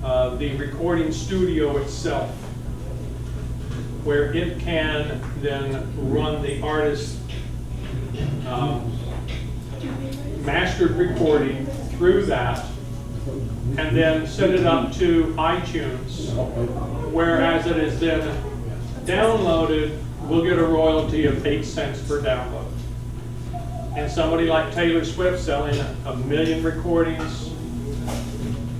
the recording studio itself, where it can then run the artist's mastered recording through that and then send it up to iTunes, whereas it is then downloaded, we'll get a royalty of 8 cents per download. And somebody like Taylor Swift selling 1 million recordings,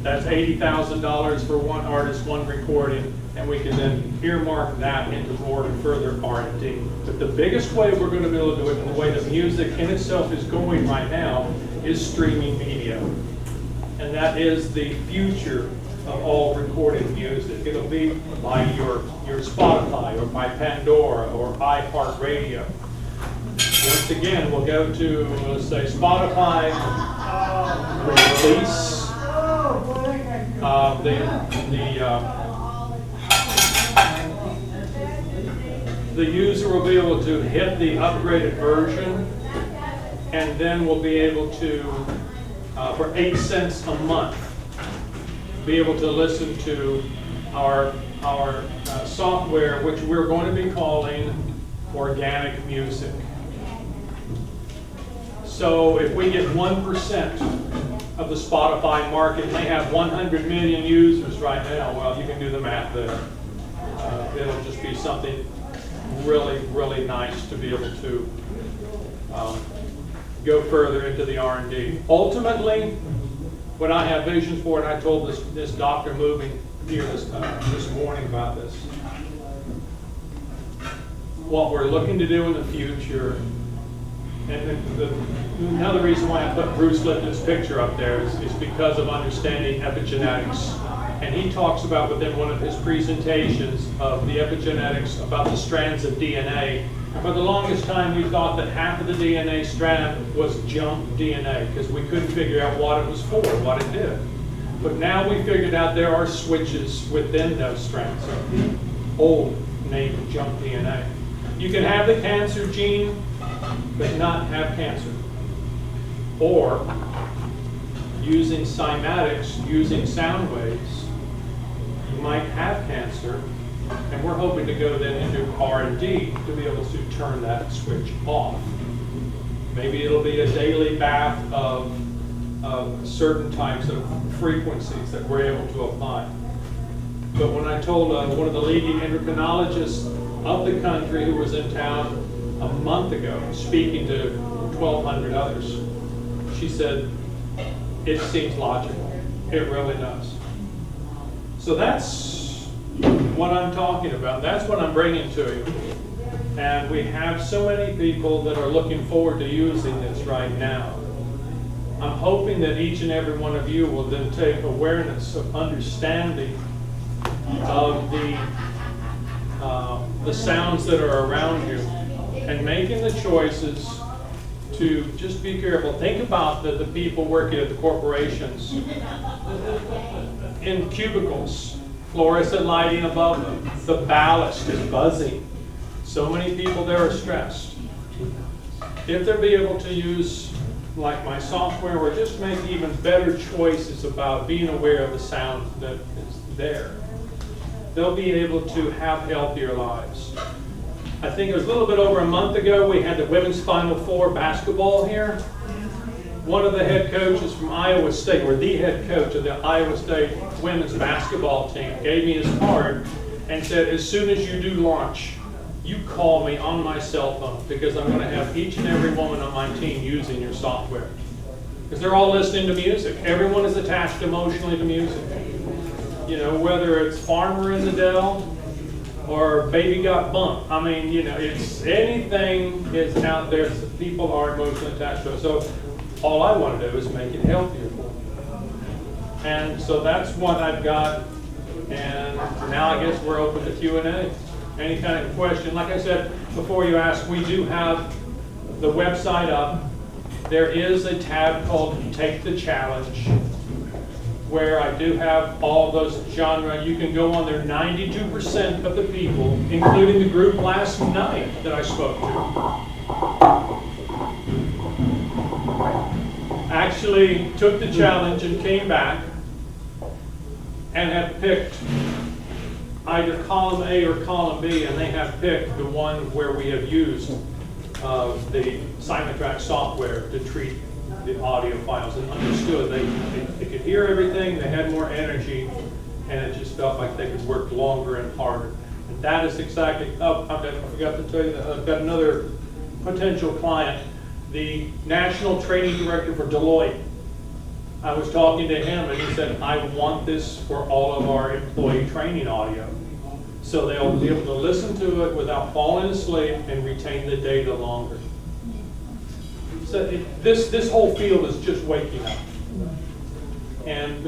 that's $80,000 for one artist, one recording, and we can then earmark that into more further R&D. But the biggest way we're going to be able to do it, and the way that music in itself is going right now, is streaming media. And that is the future of all recorded music. It'll be by your Spotify or by Pandora or iHeartRadio. Once again, we'll go to, let's say, Spotify, release the user will be able to hit the upgraded version, and then we'll be able to, for 8 cents a month, be able to listen to our software, which we're going to be calling organic music. So if we get 1% of the Spotify market, and they have 100 million users right now, well, you can do the math there. It'll just be something really, really nice to be able to go further into the R&D. Ultimately, what I have visions for, and I told this doctor moving here this morning about this, what we're looking to do in the future, and another reason why I put Bruce Lipton's picture up there is because of understanding epigenetics. And he talks about within one of his presentations of the epigenetics about the strands of DNA. And for the longest time, we thought that half of the DNA strand was junk DNA because we couldn't figure out what it was for, what it did. But now we figured out there are switches within those strands, old named junk DNA. You can have the cancer gene, but not have cancer. Or, using Cymatrax, using sound waves, you might have cancer, and we're hoping to go then into R&D to be able to turn that switch off. Maybe it'll be a daily bath of certain types of frequencies that we're able to apply. But when I told one of the leading endocrinologists of the country who was in town a month ago, speaking to 1,200 others, she said, it seems logical. It really does. So that's what I'm talking about. That's what I'm bringing to you. And we have so many people that are looking forward to using this right now. I'm hoping that each and every one of you will then take awareness of understanding of the sounds that are around you and making the choices to just be careful. Think about the people working at the corporations in cubicles, fluorescent lighting above them. The ballast is buzzing. So many people there are stressed. If they'll be able to use, like my software, or just make even better choices about being aware of the sound that is there, they'll be able to have healthier lives. I think it was a little bit over a month ago, we had the women's Final Four basketball here. one of the head coaches from Iowa State, or the head coach of the Iowa State women's basketball team, gave me his card and said, as soon as you do launch, you call me on my cell phone, because I'm going to have each and every woman on my team using your software. Because they're all listening to music. Everyone is attached emotionally to music. You know, whether it's Farmer in the Dell or Baby Got Bumped. I mean, you know, it's anything is out there that people are emotionally attached to it. So all I want to do is make it healthier for them. And so that's what I've got. And now I guess we're open to Q&A. Any kind of question. Like I said before you ask, we do have the website up. There is a tab called Take the Challenge, where I do have all those genre. You can go on there. 92% of the people, including the group last night that I spoke to, actually took the challenge and came back and have picked either column A or column B, and they have picked the one where we have used the Cymatrax software to treat the audio files, and understood they could hear everything, they had more energy, and it just felt like they could work longer and harder. And that is exactly, I forgot to tell you that I've got another potential client, the National Training Director for Deloitte. I was talking to him and he said, I want this for all of our employee training audio. So they'll be able to listen to it without falling asleep and retain the data longer. So this whole field is just waking up. And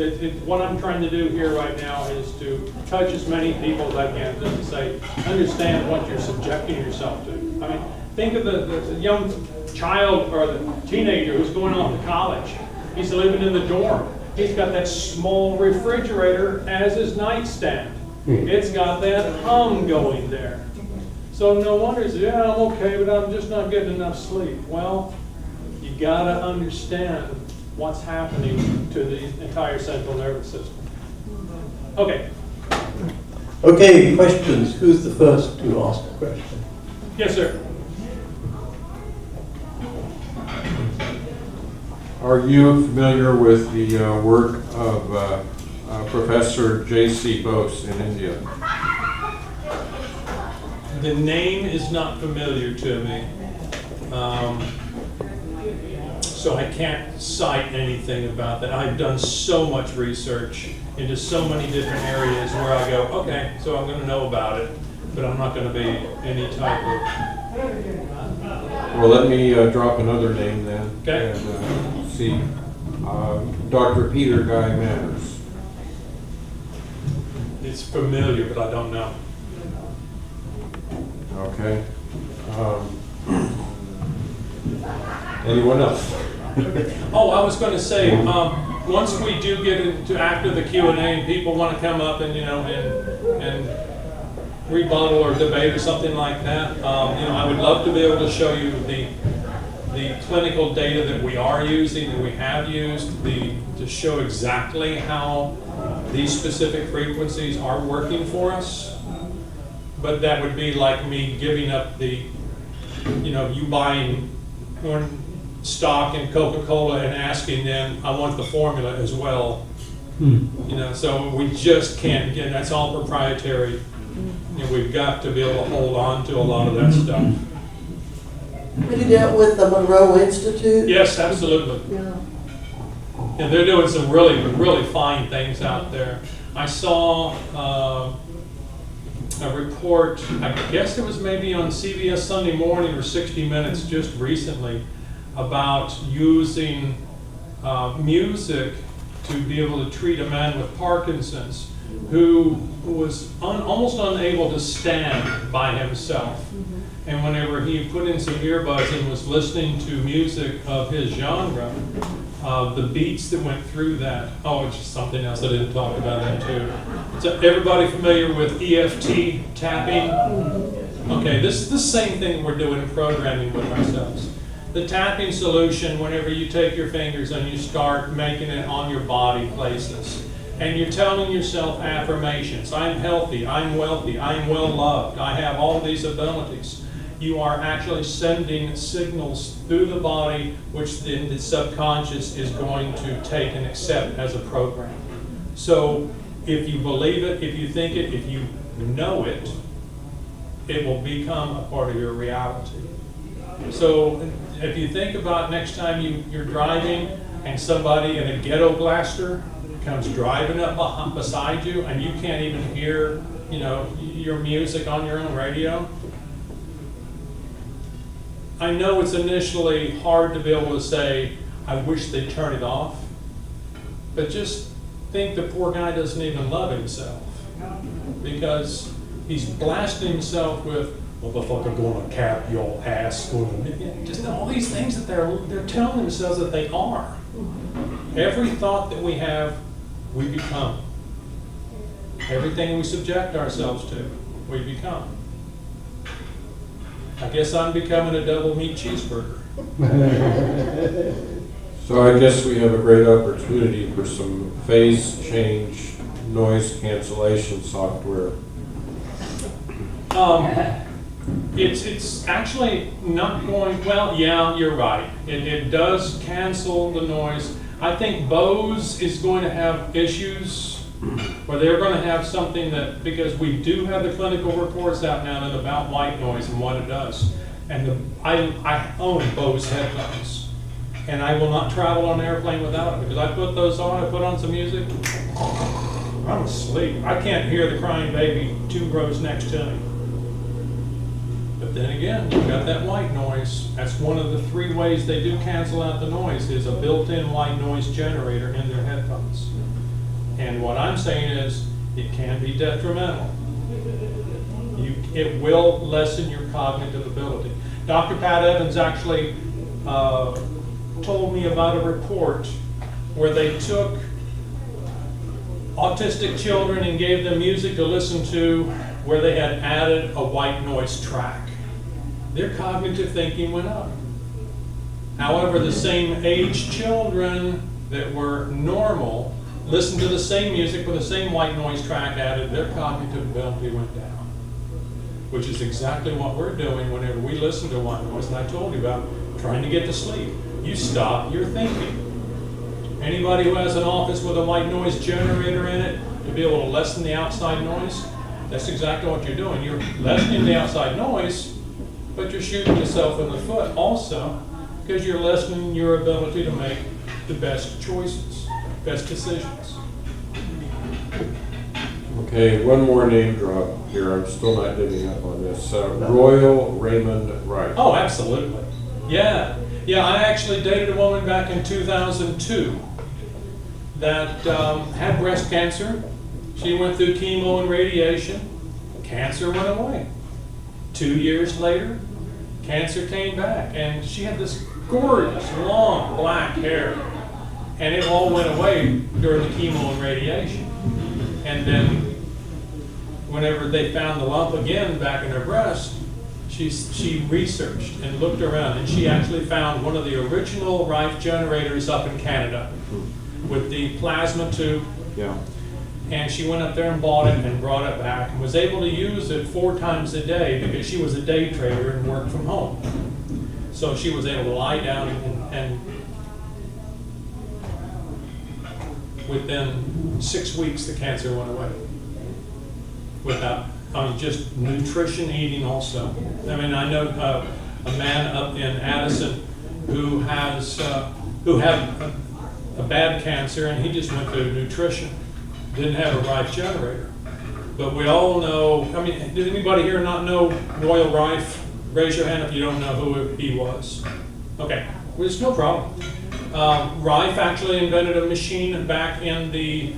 what I'm trying to do here right now is to touch as many people as I can, just to say, understand what you're subjecting yourself to. I mean, think of the young child or the teenager who's going off to college. He's living in the dorm. He's got that small refrigerator as his nightstand. It's got that hum going there. So no wonder he says, yeah, I'm okay, but I'm just not getting enough sleep. Well, you gotta understand what's happening to the entire central nervous system. Okay. Okay, questions. Who's the first to ask a question? Yes, sir. Are you familiar with the work of Professor J.C. Bose in India? The name is not familiar to me, so I can't cite anything about that. I've done so much research into so many different areas where I go, okay, so I'm going to know about it, but I'm not going to be any type of... Well, let me drop another name then. Okay. And see. Dr. Peter Guy Manners. It's familiar, but I don't know. Okay. Anyone else? Oh, I was going to say, once we do get into after the Q&A and people want to come up and, you know, and rebuttal or debate or something like that, you know, I would love to be able to show you the clinical data that we are using, that we have used, to show exactly how these specific frequencies are working for us. But that would be like me giving up the, you know, you buying corn stock in Coca-Cola and asking them, I want the formula as well. You know, so we just can't, again, that's all proprietary. You know, we've got to be able to hold on to a lot of that stuff. Have you dealt with the Monroe Institute? Yes, absolutely. Yeah. And they're doing some really, really fine things out there. I saw a report, I guess it was maybe on CBS Sunday Morning or 60 Minutes just recently, about using music to be able to treat a man with Parkinson's who was almost unable to stand by himself. And whenever he put in some earbuds and was listening to music of his genre, the beats that went through that, oh, it's just something else I didn't talk about that too. So everybody familiar with EFT tapping? Okay, this is the same thing we're doing in programming with ourselves. The tapping solution, whenever you take your fingers and you start making it on your body places, and you're telling yourself affirmations, I'm healthy, I'm wealthy, I'm well loved, I have all these abilities. you are actually sending signals through the body, which then the subconscious is going to take and accept as a program. So if you believe it, if you think it, if you know it, it will become a part of your reality. So if you think about next time you're driving and somebody in a ghetto blaster comes driving up beside you and you can't even hear, your music on your own radio. I know it's initially hard to be able to say, I wish they'd turn it off, but just think the poor guy doesn't even love himself because he's blasting himself with, motherfucker gonna cap your ass, just all these things that they're telling themselves that they are. Every thought that we have, we become. Everything we subject ourselves to, we become. I guess I'm becoming a double meat cheeseburger. So I guess we have a great opportunity for some phase change noise cancellation software. It's actually not going, well, yeah, you're right. It does cancel the noise. I think Bose is going to have issues where they're going to have something that, because we do have the clinical reports out now and about white noise and what it does. And I own Bose headphones. And I will not travel on an airplane without it because I put those on, I put on some music, I'm asleep. I can't hear the crying baby 2 rows next to me. But then again, you've got that white noise. That's one of the 3 ways they do cancel out the noise is a built-in white noise generator in their headphones. And what I'm saying is it can be detrimental. It will lessen your cognitive ability. Dr. Pat Evans actually told me about a report where they took autistic children and gave them music to listen to where they had added a white noise track. Their cognitive thinking went up. However, the same age children that were normal listened to the same music with the same white noise track added, their cognitive ability went down. Which is exactly what we're doing whenever we listen to white noise. And I told you about trying to get to sleep. You stop your thinking. Anybody who has an office with a white noise generator in it to be able to lessen the outside noise, that's exactly what you're doing. You're lessening the outside noise, but you're shooting yourself in the foot also because you're lessening your ability to make the best choices, best decisions. Okay, one more name drop here. I'm still not giving up on this. Royal Raymond Wright. Oh, absolutely. Yeah. Yeah, I actually dated a woman back in 2002 that had breast cancer. She went through chemo and radiation. Cancer went away. 2 years later, cancer came back. And she had this gorgeous, long, black hair. And it all went away during the chemo and radiation. And then whenever they found the lump again back in her breast, she researched and looked around, and she actually found one of the original Rife generators up in Canada with the plasma tube. Yeah. And she went up there and bought it and brought it back and was able to use it 4 times a day because she was a day trader and worked from home. So she was able to lie down and within 6 weeks the cancer went away. Without just nutrition, eating also. I mean, I know a man up in Addison who had a bad cancer, and he just went to nutrition. Didn't have a Rife generator. But we all know, I mean, did anybody here not know Royal Rife? Raise your hand if you don't know who he was. Okay, well, it's no problem. Rife actually invented a machine back in the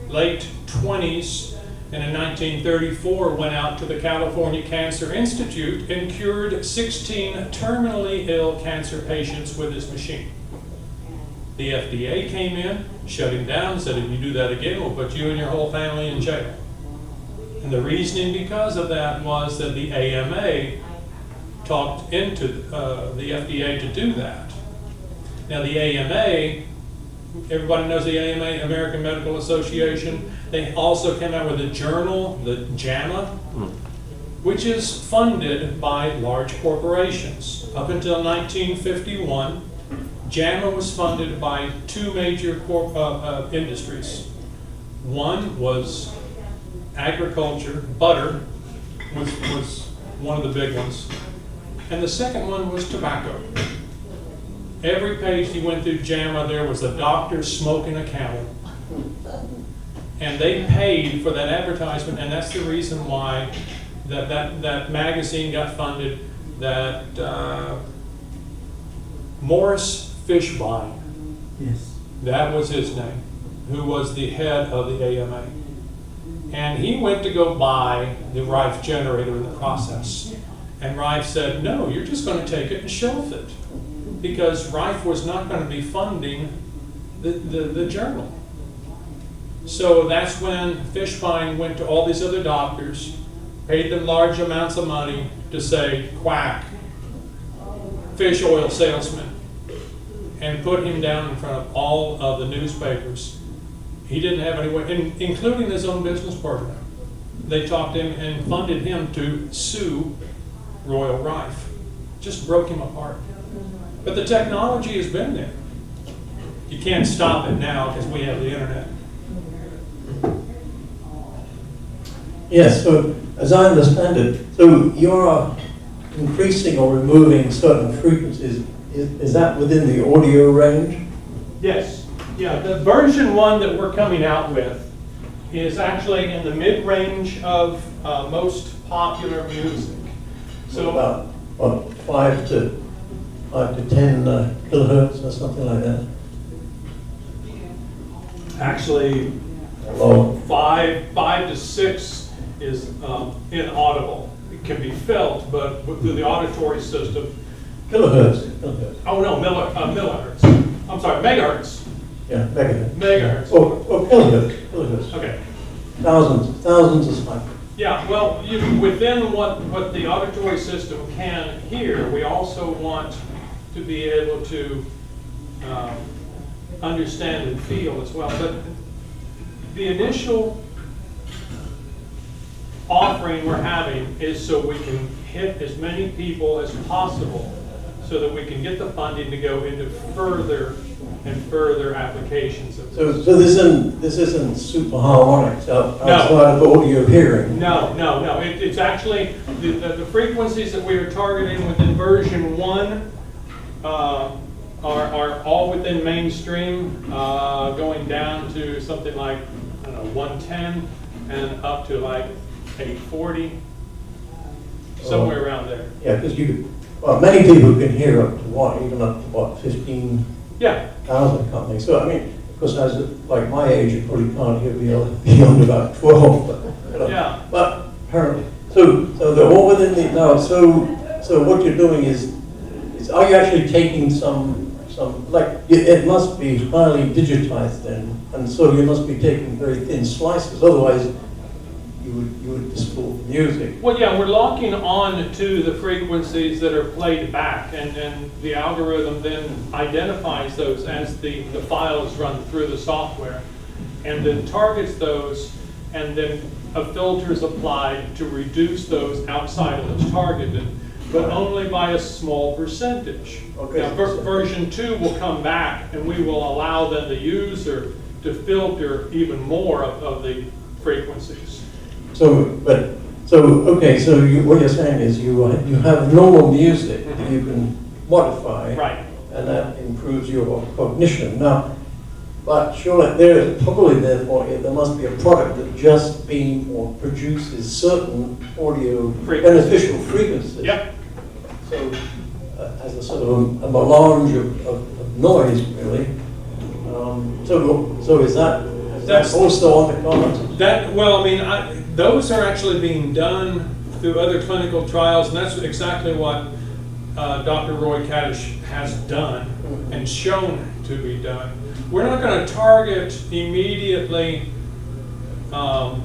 late 20s, and in 1934 went out to the California Cancer Institute and cured 16 terminally ill cancer patients with his machine. The FDA came in, shut him down, said if you do that again, we'll put you and your whole family in jail. And the reasoning because of that was that the AMA talked into the FDA to do that. Now the AMA, everybody knows the AMA, American Medical Association. They also came out with a journal, the JAMA, which is funded by large corporations. Up until 1951, JAMA was funded by two major industries. One was agriculture, butter was one of the big ones. And the second one was tobacco. Every page you went through JAMA, there was a doctor smoking a camel. And they paid for that advertisement, and that's the reason why that magazine got funded, that Morris Fishbein, Yes. that was his name, who was the head of the AMA. And he went to go buy the Rife generator in the process. And Rife said, no, you're just going to take it and shelf it. Because Rife was not going to be funding the journal. So that's when Fishbein went to all these other doctors, paid them large amounts of money to say, quack, fish oil salesman, and put him down in front of all of the newspapers. He didn't have any way, including his own business partner. They talked him and funded him to sue Royal Rife. Just broke him apart. But the technology has been there. You can't stop it now because we have the internet. Yes, so as I understand it, so you're increasing or removing certain frequencies. Is that within the audio range? Yes. Yeah, the version 1 that we're coming out with is actually in the mid-range of most popular music. So About what, 5 to 10 kilohertz or something like that? actually, Low. 5 to 6 is inaudible. It can be felt, but through the auditory system. Kilohertz. Oh no, millihertz. I'm sorry, megahertz. Yeah, megahertz. Megahertz. Or kilohertz. Okay. Thousands is fine. Yeah, well, within what the auditory system can hear, we also want to be able to understand and feel as well. But the initial offering we're having is so we can hit as many people as possible so that we can get the funding to go into further and further applications of this. So this isn't super harmonics outside of audio hearing. No. It's actually the frequencies that we are targeting within version 1 are all within mainstream, going down to something like, I don't know, 110 and up to like 840, somewhere around there. Yeah, because many people can hear up to even up to 15,000 Yeah. something. So I mean, because as like my age, you probably can't hear beyond about 12. Yeah. But apparently, so they're all within the now. So what you're doing is are you actually taking some it must be highly digitized then, and so you must be taking very thin slices. Otherwise, you would distort the music. Well, yeah, we're locking on to the frequencies that are played back, and the algorithm then identifies those as the file is run through the software, and then targets those, and then a filter is applied to reduce those outside of the targeted, but only by a small percentage. Okay. Now, version 2 will come back, and we will allow then the user to filter even more of the frequencies. So what you're saying is you have normal music that you can modify, Right. and that improves your cognition. Now, but surely there must be a product that just produces certain audio beneficial frequencies. Yep. So as a sort of a melange of noise, really. So is that also on the cards? Those are actually being done through other clinical trials, and that's exactly what Dr. Roy Kaddish has done and shown to be done. We're not going to target immediately a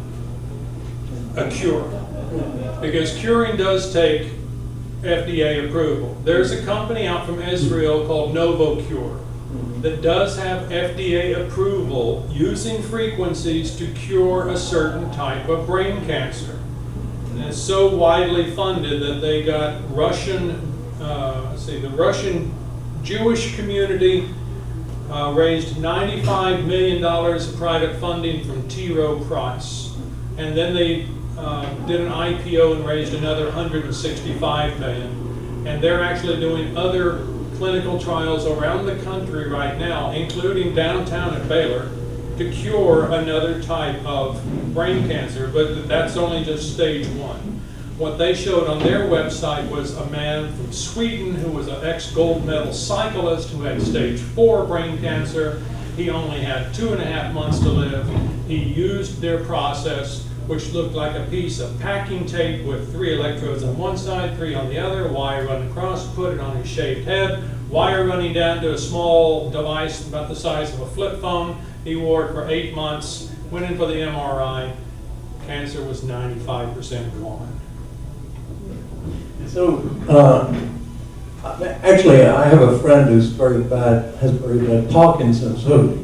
cure, because curing does take FDA approval. There's a company out from Israel called NovoCure that does have FDA approval using frequencies to cure a certain type of brain cancer. it's so widely funded that they got the Russian Jewish community raised $95 million of private funding from T. Rowe Price. And then they did an IPO and raised another $165 million. And they're actually doing other clinical trials around the country right now, including downtown at Baylor, to cure another type of brain cancer, but that's only just stage 1. What they showed on their website was a man from Sweden who was an ex-gold medal cyclist who had stage 4 brain cancer. He only had 2.5 months to live. He used their process, which looked like a piece of packing tape with 3 electrodes on one side, 3 on the other, wire run across, put it on his shaved head, wire running down to a small device about the size of a flip phone. He wore it for 8 months, went in for the MRI. Cancer was 95% gone. So, actually, I have a friend who's has very bad Parkinson's. So,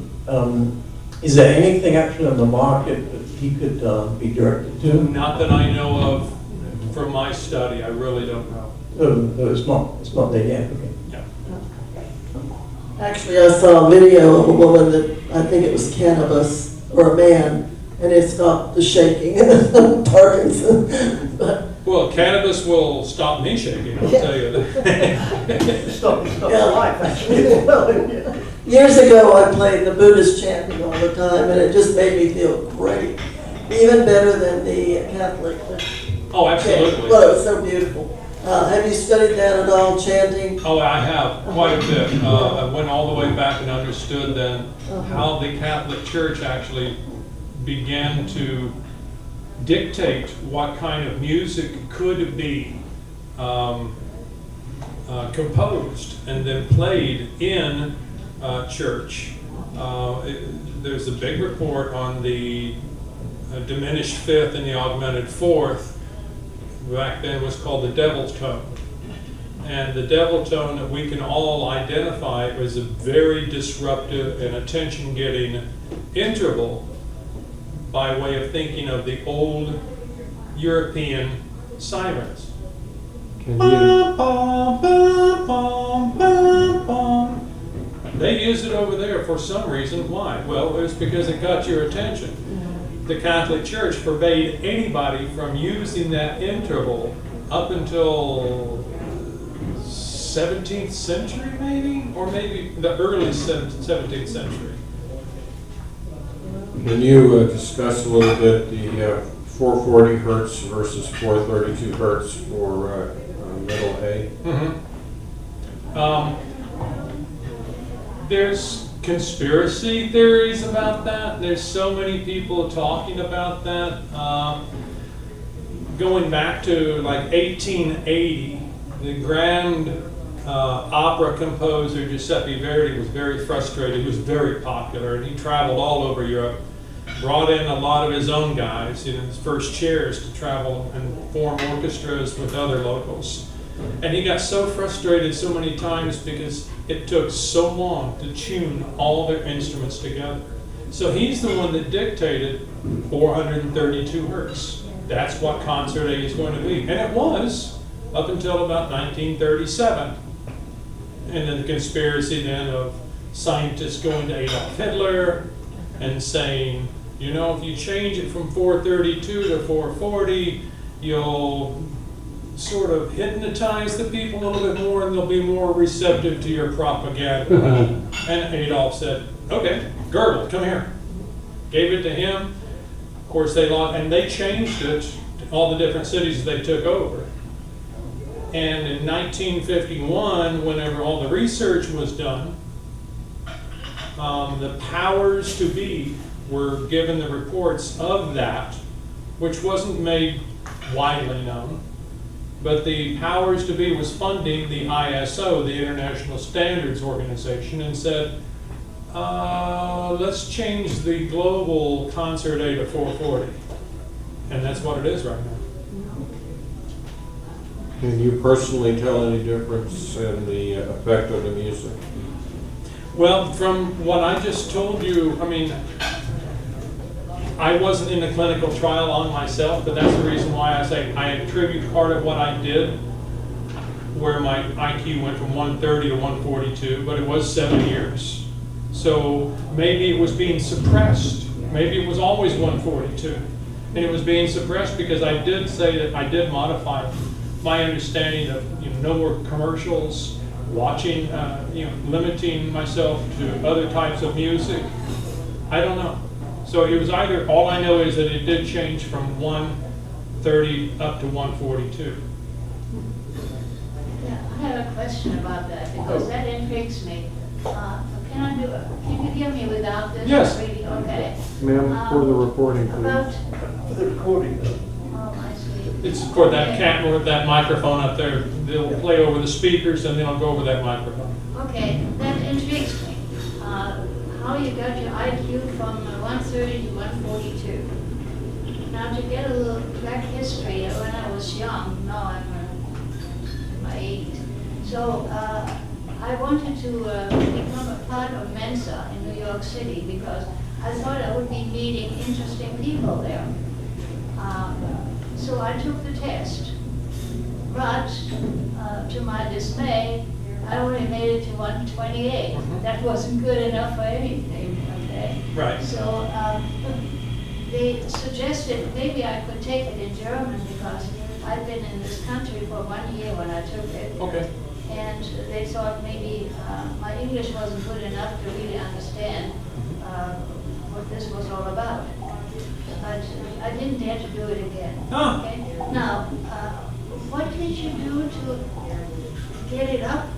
is there anything actually on the market that he could be directed to? Not that I know of from my study. I really don't know. So it's not there yet. Okay. Yeah. Actually, I saw a video of a woman that, I think it was cannabis, or a man, and it stopped the shaking and Parkinson. Well, cannabis will stop me shaking, I'll tell you that. Stop Yeah. life, actually. Years ago, I played the Buddhist chanting all the time, and it just made me feel great. Even better than the Catholic. Oh, absolutely. Well, it was so beautiful. Have you studied that at all, chanting? Oh, I have, quite a bit. I went all the way back and understood then how the Catholic Church actually began to dictate what kind of music could be composed and then played in church. There's a big report on the diminished fifth and the augmented fourth. Back then was called the devil's tone. And the devil tone that we can all identify as a very disruptive and attention-getting interval by way of thinking of the old European sirens. Can you, They use it over there for some reason. Why? Well, it's because it got your attention. The Catholic Church forbade anybody from using that interval up until 17th century, maybe? Or maybe the early 17th century. can you discuss a little bit the 440 hertz versus 432 hertz for middle A? There's conspiracy theories about that. There's so many people talking about that. Going back to like 1880, the grand opera composer Giuseppe Verdi was very frustrated. He was very popular, and he traveled all over Europe, brought in a lot of his own guys, his first chairs, to travel and form orchestras with other locals. And he got so frustrated so many times because it took so long to tune all their instruments together. So he's the one that dictated 432 hertz. That's what concert A is going to be. And it was up until about 1937. And then the conspiracy then of scientists going to Adolf Hitler and saying, you know, if you change it from 432 to 440, you'll sort of hypnotize the people a little bit more and they'll be more receptive to your propaganda. And Adolf said, okay, Goebbels, come here. Gave it to him. Of course, they lost, and they changed it to all the different cities they took over. And in 1951, whenever all the research was done, the powers to be were given the reports of that, which wasn't made widely known. But the powers to be was funding the ISO, the International Standards Organization, and said, let's change the global concert A to 440. And that's what it is right now. Can you personally tell any difference in the effect of the music? Well, from what I just told you, I mean, I wasn't in the clinical trial on myself, but that's the reason why I say I attribute part of what I did, where my IQ went from 130 to 142, but it was 7 years. So maybe it was being suppressed. Maybe it was always 142. And it was being suppressed because I did say that I did modify my understanding of, no more commercials, watching, limiting myself to other types of music. I don't know. So it was either, all I know is that it did change from 130 up to 142. Yeah, I have a question about that because that intrigues me. Can you hear me without this? Yes. Reading? Okay. Ma'am, for the recording, please. About, For the recording. oh, I see. It's for that camera with that microphone up there. They'll play over the speakers and then I'll go over that microphone. Okay, that intrigues me. How you got your IQ from 130 to 142. Now to get a little back history, when I was young, now I'm in my 80s. So I wanted to become a part of Mensa in New York City because I thought I would be meeting interesting people there. So I took the test, but to my dismay, I only made it to 128. That wasn't good enough for anything, okay? Right. So they suggested maybe I could take it in German because I'd been in this country for 1 year when I took it. Okay. And they thought maybe my English wasn't good enough to really understand what this was all about. But I didn't dare to do it again. Ah. Okay? Now, what did you do to get it up?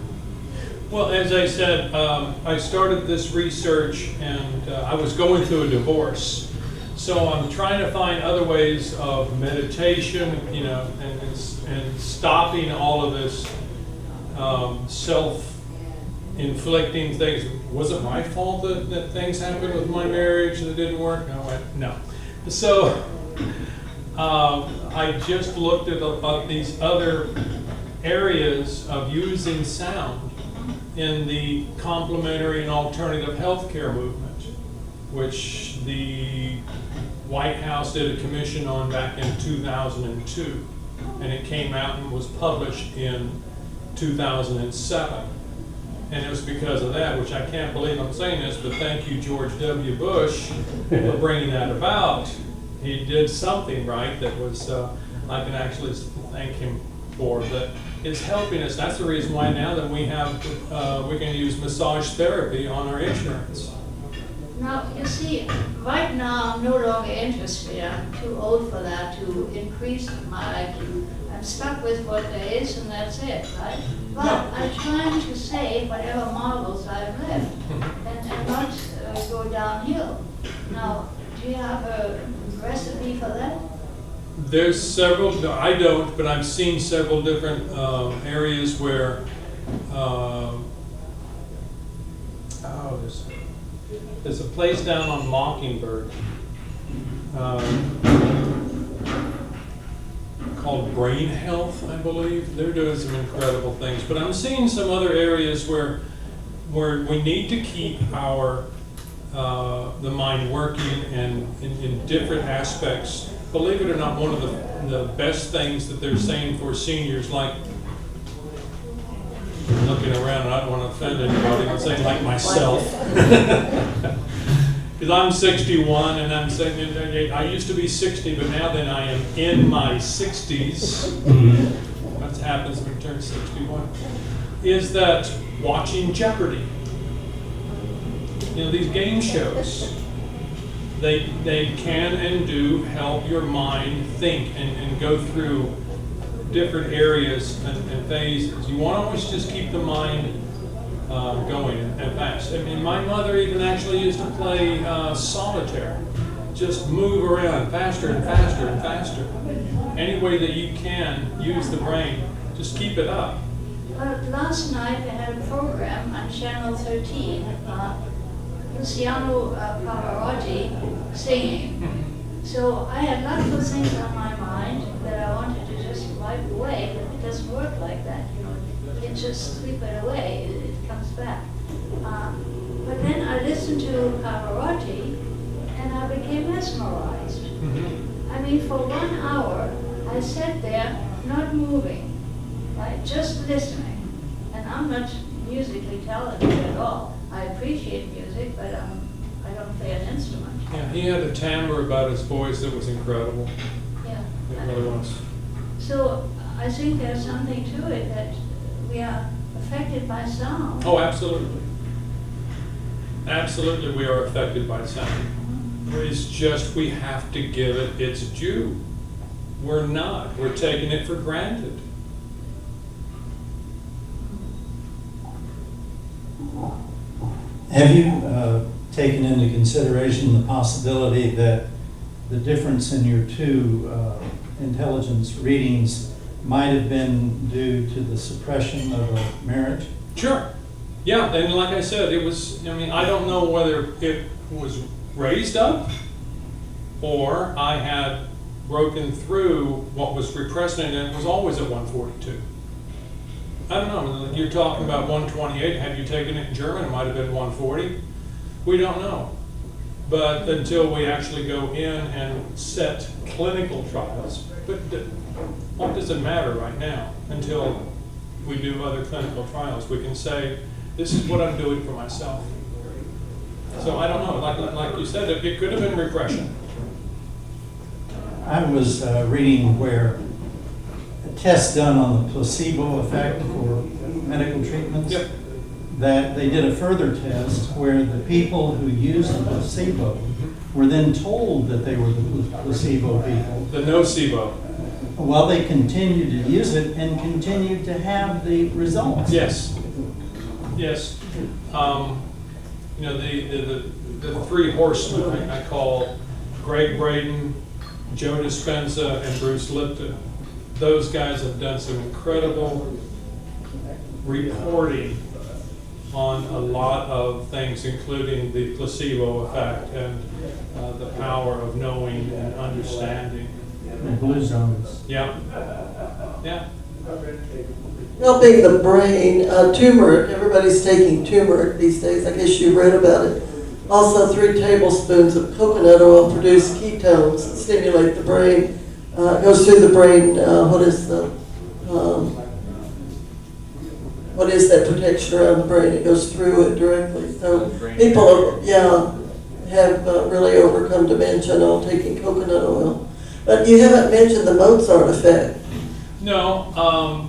Well, as I said, I started this research and I was going through a divorce. So I'm trying to find other ways of meditation, and stopping all of this self-inflicting things. Was it my fault that things happened with my marriage that didn't work? No. So I just looked at these other areas of using sound in the complementary and alternative healthcare movement, which the White House did a commission on back in 2002, and it came out and was published in 2007. And it was because of that, which I can't believe I'm saying this, but thank you, George W. Bush, for bringing that about. He did something right that was, I can actually thank him for, that is helping us. That's the reason why now that we can use massage therapy on our insurance. Now, you see, right now I'm no longer interested. I'm too old for that to increase my IQ. I'm stuck with what there is and that's it, right? But I'm trying to save whatever marbles I've left and not go downhill. Now, do you have a recipe for that? There's several, I don't, but I've seen several different areas where, there's a place down on Mockingbird called Brain Health, I believe. They're doing some incredible things. But I'm seeing some other areas where we need to keep the mind working and in different aspects. Believe it or not, one of the best things that they're saying for seniors, like, looking around, and I don't want to offend anybody, I'm saying like myself. Because I'm 61 and I'm saying, I used to be 60, but now then I am in my 60s. What happens when you turn 61? Is that watching Jeopardy. These game shows, they can and do help your mind think and go through different areas and phases. You want to always just keep the mind going and fast. I mean, my mother even actually used to play solitaire. Just move around faster and faster and faster. Any way that you can use the brain, just keep it up. Last night I had a program on Channel 13, Luciano Pavarotti singing. So I had lots of things on my mind that I wanted to just wipe away, but it doesn't work like that, You can just sweep it away, it comes back. But then I listened to Pavarotti and I became mesmerized. Mhm. I mean, for 1 hour, I sat there not moving, right, just listening. And I'm not musically talented at all. I appreciate music, but I don't play an instrument. Yeah, he had a timbre about his voice that was incredible. Yeah. It really was. So I think there's something to it that we are affected by sound. Oh, absolutely. Absolutely, we are affected by sound. It's just we have to give it its due. We're not. We're taking it for granted. Have you taken into consideration the possibility that the difference in your two intelligence readings might have been due to the suppression of a marriage? Sure. Yeah, and like I said, it was, I mean, I don't know whether it was raised up or I had broken through what was repressing it and it was always at 142. I don't know, you're talking about 128, had you taken it in German, it might have been 140. We don't know. But until we actually go in and set clinical trials, but what does it matter right now? Until we do other clinical trials, we can say, this is what I'm doing for myself. So I don't know, like you said, it could have been repression. I was reading where a test done on the placebo effect for medical treatments, Yep. that they did a further test where the people who used the placebo were then told that they were the placebo people. The nocebo. Well, they continued to use it and continued to have the results. Yes. Yes. You know, the three horsemen I call Greg Braden, Joe Dispenza, and Bruce Lipton. Those guys have done some incredible reporting on a lot of things, including the placebo effect and the power of knowing and understanding. And blue zones. Yeah. Yeah. Helping the brain, turmeric, everybody's taking turmeric these days, I guess you read about it. Also 3 tablespoons of coconut oil produce ketones that stimulate the brain. It goes through the brain, what is that protection around the brain? It goes through it directly. So people, have really overcome dementia now taking coconut oil. But you haven't mentioned the Mozart effect. No,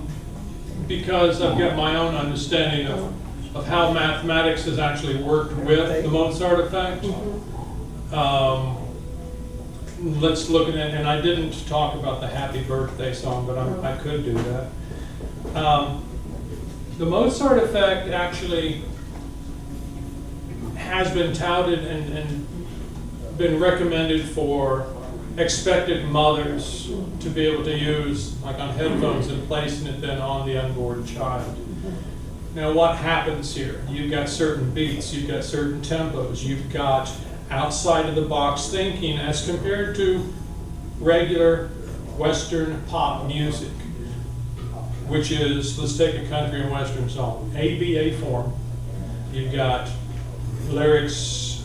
because I've got my own understanding of how mathematics has actually worked with the Mozart effect. Let's look at it, and I didn't talk about the Happy Birthday song, but I could do that. The Mozart effect actually has been touted and been recommended for expectant mothers to be able to use, like on headphones, and placing it then on the unborn child. Now what happens here? You've got certain beats, you've got certain tempos, you've got outside of the box thinking as compared to regular Western pop music, which is, let's take a country and Western song, ABA form. You've got lyrics,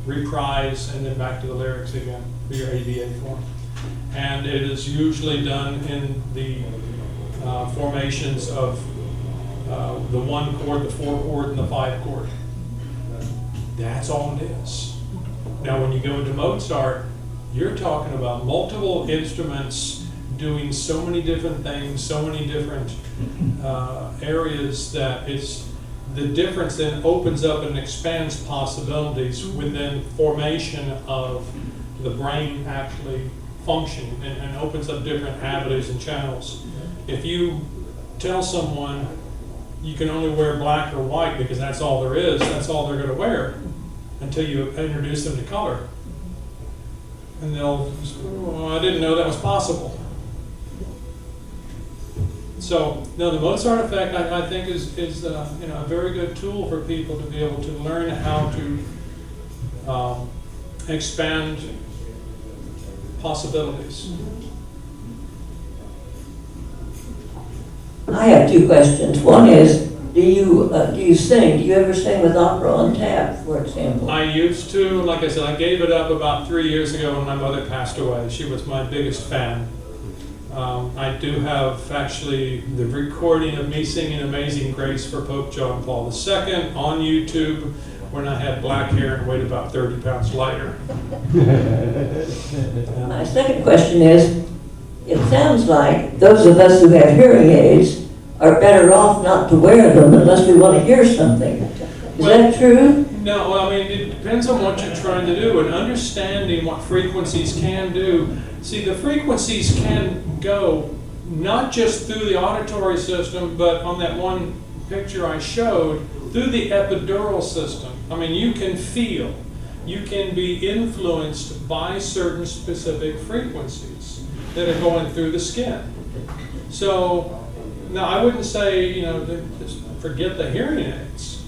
reprise, and then back to the lyrics again for your ABA form. And it is usually done in the formations of the 1 chord, the 4 chord, and the 5 chord. That's all it is. Now when you go into Mozart, you're talking about multiple instruments doing so many different things, so many different areas that it's the difference then opens up and expands possibilities within formation of the brain actually functioning and opens up different avenues and channels. If you tell someone you can only wear black or white because that's all there is, that's all they're going to wear until you introduce them to color. And they'll, oh, I didn't know that was possible. So, no, the Mozart effect, I think, is a very good tool for people to be able to learn how to expand possibilities. I have 2 questions. One is, Do you sing? Do you ever sing with opera on tap, for example? I used to, like I said, I gave it up about 3 years ago when my mother passed away. She was my biggest fan. I do have actually the recording of me singing Amazing Grace for Pope John Paul II on YouTube when I had black hair and weighed about 30 pounds lighter. My second question is, it sounds like those of us who have hearing aids are better off not to wear them unless we want to hear something. Is that true? No, well, I mean, it depends on what you're trying to do and understanding what frequencies can do. See, the frequencies can go not just through the auditory system, but on that one picture I showed, through the epidural system. I mean, you can feel, you can be influenced by certain specific frequencies that are going through the skin. So, now I wouldn't say, just forget the hearing aids.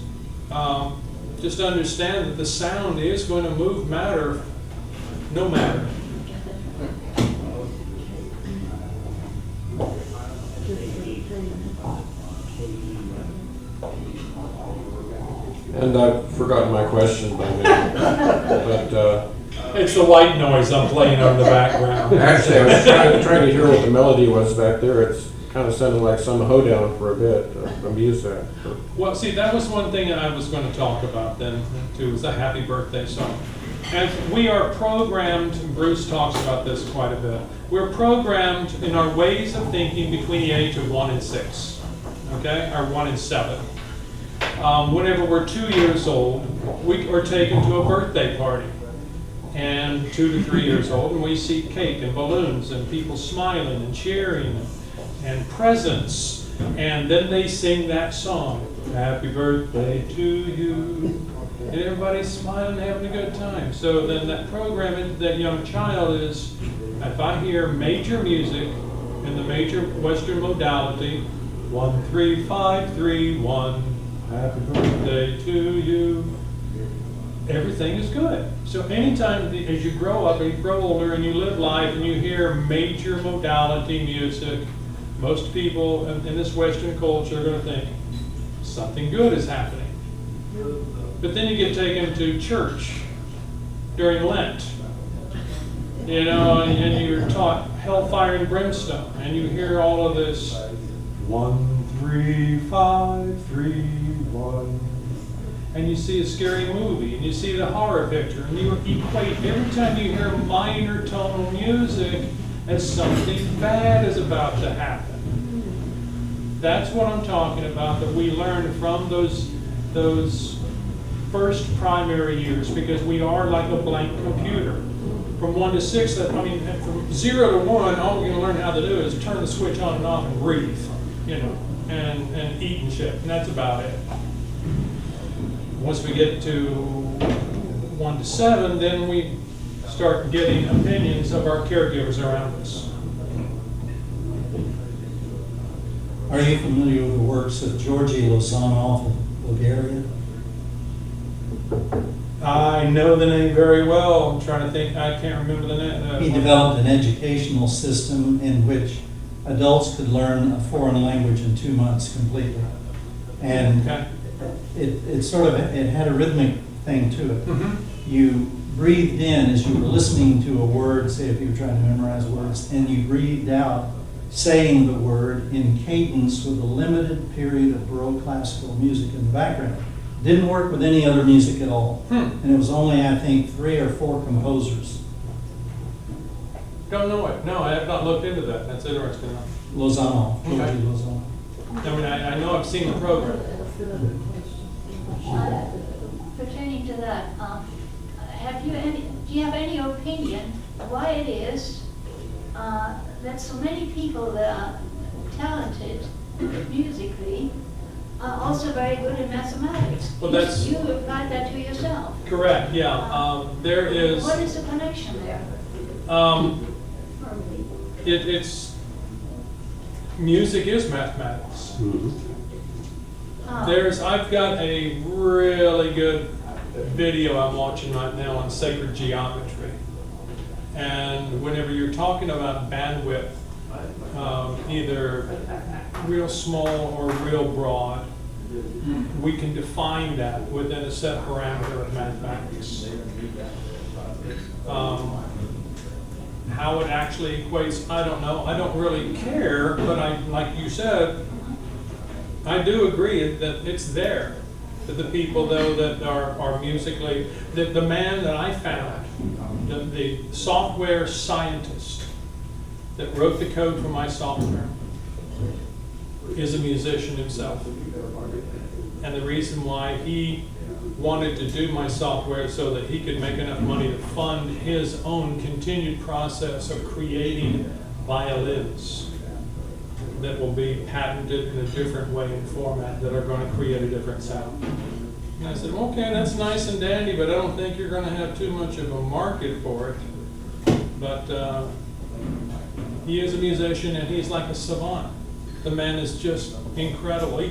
Just understand that the sound is going to move matter, no matter. And I've forgotten my question by now, but It's the white noise I'm playing on the background. actually I was trying to hear what the melody was back there. It's kind of sounded like some hoedown for a bit, amuse that. Well, see, that was one thing that I was going to talk about then, too, was a happy birthday song. And we are programmed, Bruce talks about this quite a bit, we're programmed in our ways of thinking between the age of 1 and 6, okay, or 1 and 7. Whenever we're 2 years old, we are taken to a birthday party. And 2 to 3 years old, and we see cake and balloons and people smiling and cheering and presents. And then they sing that song, Happy Birthday to You. And everybody's smiling and having a good time. So then that program into that young child is, if I hear major music in the major Western modality, 1, 3, 5, 3, 1, Happy Birthday to you. Everything is good. So anytime as you grow up and you grow older and you live life and you hear major modality music, most people in this Western culture are going to think something good is happening. But then you get taken to church during Lent, and you're taught hellfire and brimstone, and you hear all of this 1, 3, 5, 3, 1. And you see a scary movie, and you see the horror picture, and you equate every time you hear minor tonal music as something bad is about to happen. That's what I'm talking about, that we learn from those first primary years, because we are like a blank computer. From 1 to 6, from 0 to 1, all we're going to learn how to do is turn the switch on and off and breathe, and eat and shit, and that's about it. Once we get to 1 to 7, then we start getting opinions of our caregivers around us. Are you familiar with the works of Georgi Lozanov of Bulgaria? I know the name very well. I'm trying to think. I can't remember the name. He developed an educational system in which adults could learn a foreign language in 2 months completely. And Okay. it had a rhythmic thing to it. Mm-hmm. You breathed in as you were listening to a word, say if you were trying to memorize words, and you breathed out saying the word in cadence with a limited period of Baroque classical music in the background. Didn't work with any other music at all. And it was only, I think, 3 or 4 composers. Don't know it. No, I have not looked into that. That's interesting. Lozanov, Georgi Okay. Lozanov. I know I've seen the program. Pertaining to that, do you have any opinion why it is that so many people that are talented musically are also very good in mathematics? Well, that's- You applied that to yourself. Correct, yeah. There is, What is the connection there? it's, music is mathematics. I've got a really good video I'm watching right now on sacred geometry. And whenever you're talking about bandwidth, either real small or real broad, we can define that within a set parameter of mathematics. How it actually equates, I don't know. I don't really care, but like you said, I do agree that it's there. That the people, though, that are musically, the man that I found, the software scientist that wrote the code for my software, is a musician himself. And the reason why he wanted to do my software so that he could make enough money to fund his own continued process of creating violins that will be patented in a different way and format that are going to create a different sound. And I said, okay, that's nice and dandy, but I don't think you're going to have too much of a market for it. But he is a musician and he's like a savant. The man is just incredible.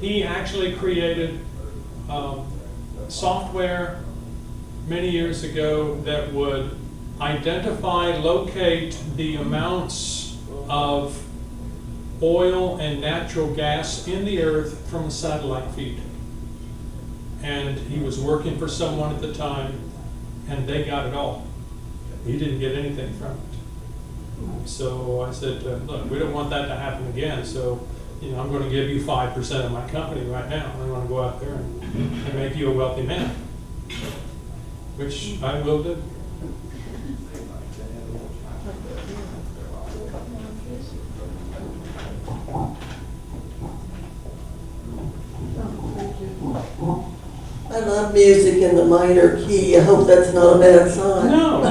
He actually created software many years ago that would identify, locate the amounts of oil and natural gas in the earth from a satellite feed. And he was working for someone at the time, and they got it all. He didn't get anything from it. So I said, look, we don't want that to happen again, so I'm going to give you 5% of my company right now. I want to go out there and make you a wealthy man, which I will do. I love music in the minor key. I hope that's not a bad sign. No.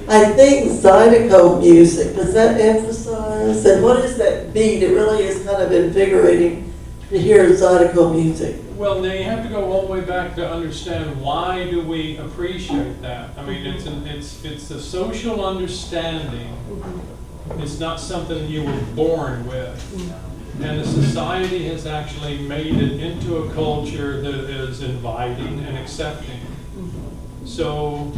I think Zydeco music, does that emphasize? And what is that beat? It really is kind of invigorating to hear Zydeco music. Well, now you have to go all the way back to understand why do we appreciate that. I mean, it's a social understanding. It's not something you were born with. And the society has actually made it into a culture that is inviting and accepting. So,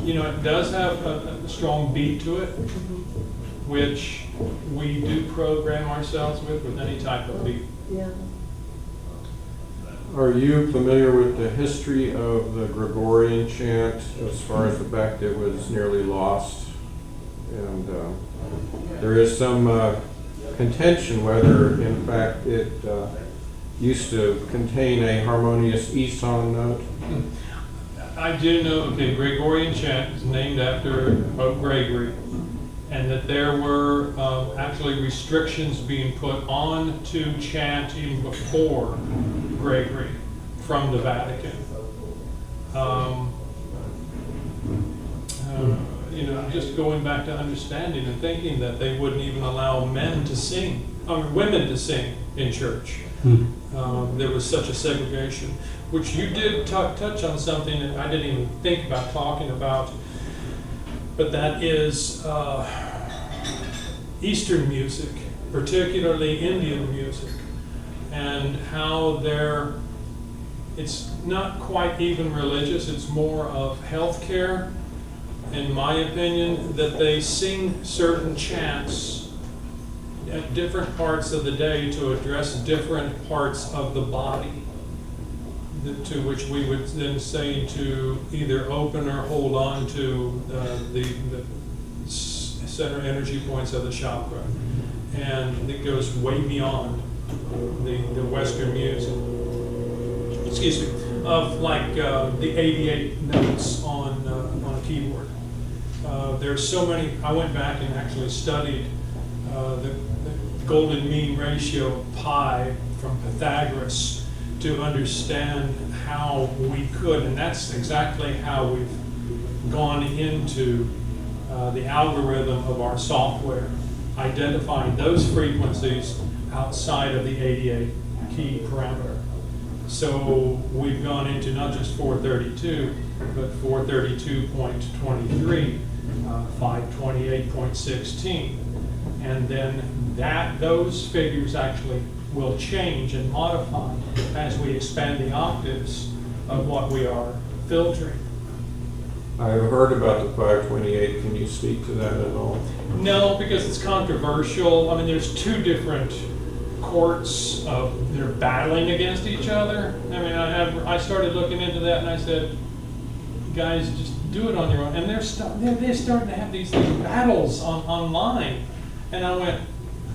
it does have a strong beat to it, which we do program ourselves with any type of beat. Yeah. Are you familiar with the history of the Gregorian chant as far as the fact it was nearly lost? And there is some contention whether, in fact, it used to contain a harmonious E-song note. I do know the Gregorian chant is named after Pope Gregory, and that there were actually restrictions being put on to chant even before Gregory from the Vatican. Just going back to understanding and thinking that they wouldn't even allow women to sing in church. There was such a segregation, which you did touch on something that I didn't even think about talking about, but that is Eastern music, particularly Indian music, and how it's not quite even religious, it's more of healthcare, in my opinion, that they sing certain chants at different parts of the day to address different parts of the body, to which we would then say to either open or hold on to the center energy points of the chakra. And it goes way beyond the Western music, of like the 88 notes on a keyboard. There's so many. I went back and actually studied the golden mean ratio of pi from Pythagoras to understand how we could, and that's exactly how we've gone into the algorithm of our software, identifying those frequencies outside of the 88 key parameter. So we've gone into not just 432, but 432.23, 528.16, and then those figures actually will change and modify as we expand the octaves of what we are filtering. I've heard about the 528. Can you speak to that at all? No, because it's controversial. I mean, there's two different courts, they're battling against each other. I mean, I started looking into that and I said, guys, just do it on your own. And they're starting to have these battles online. And I went,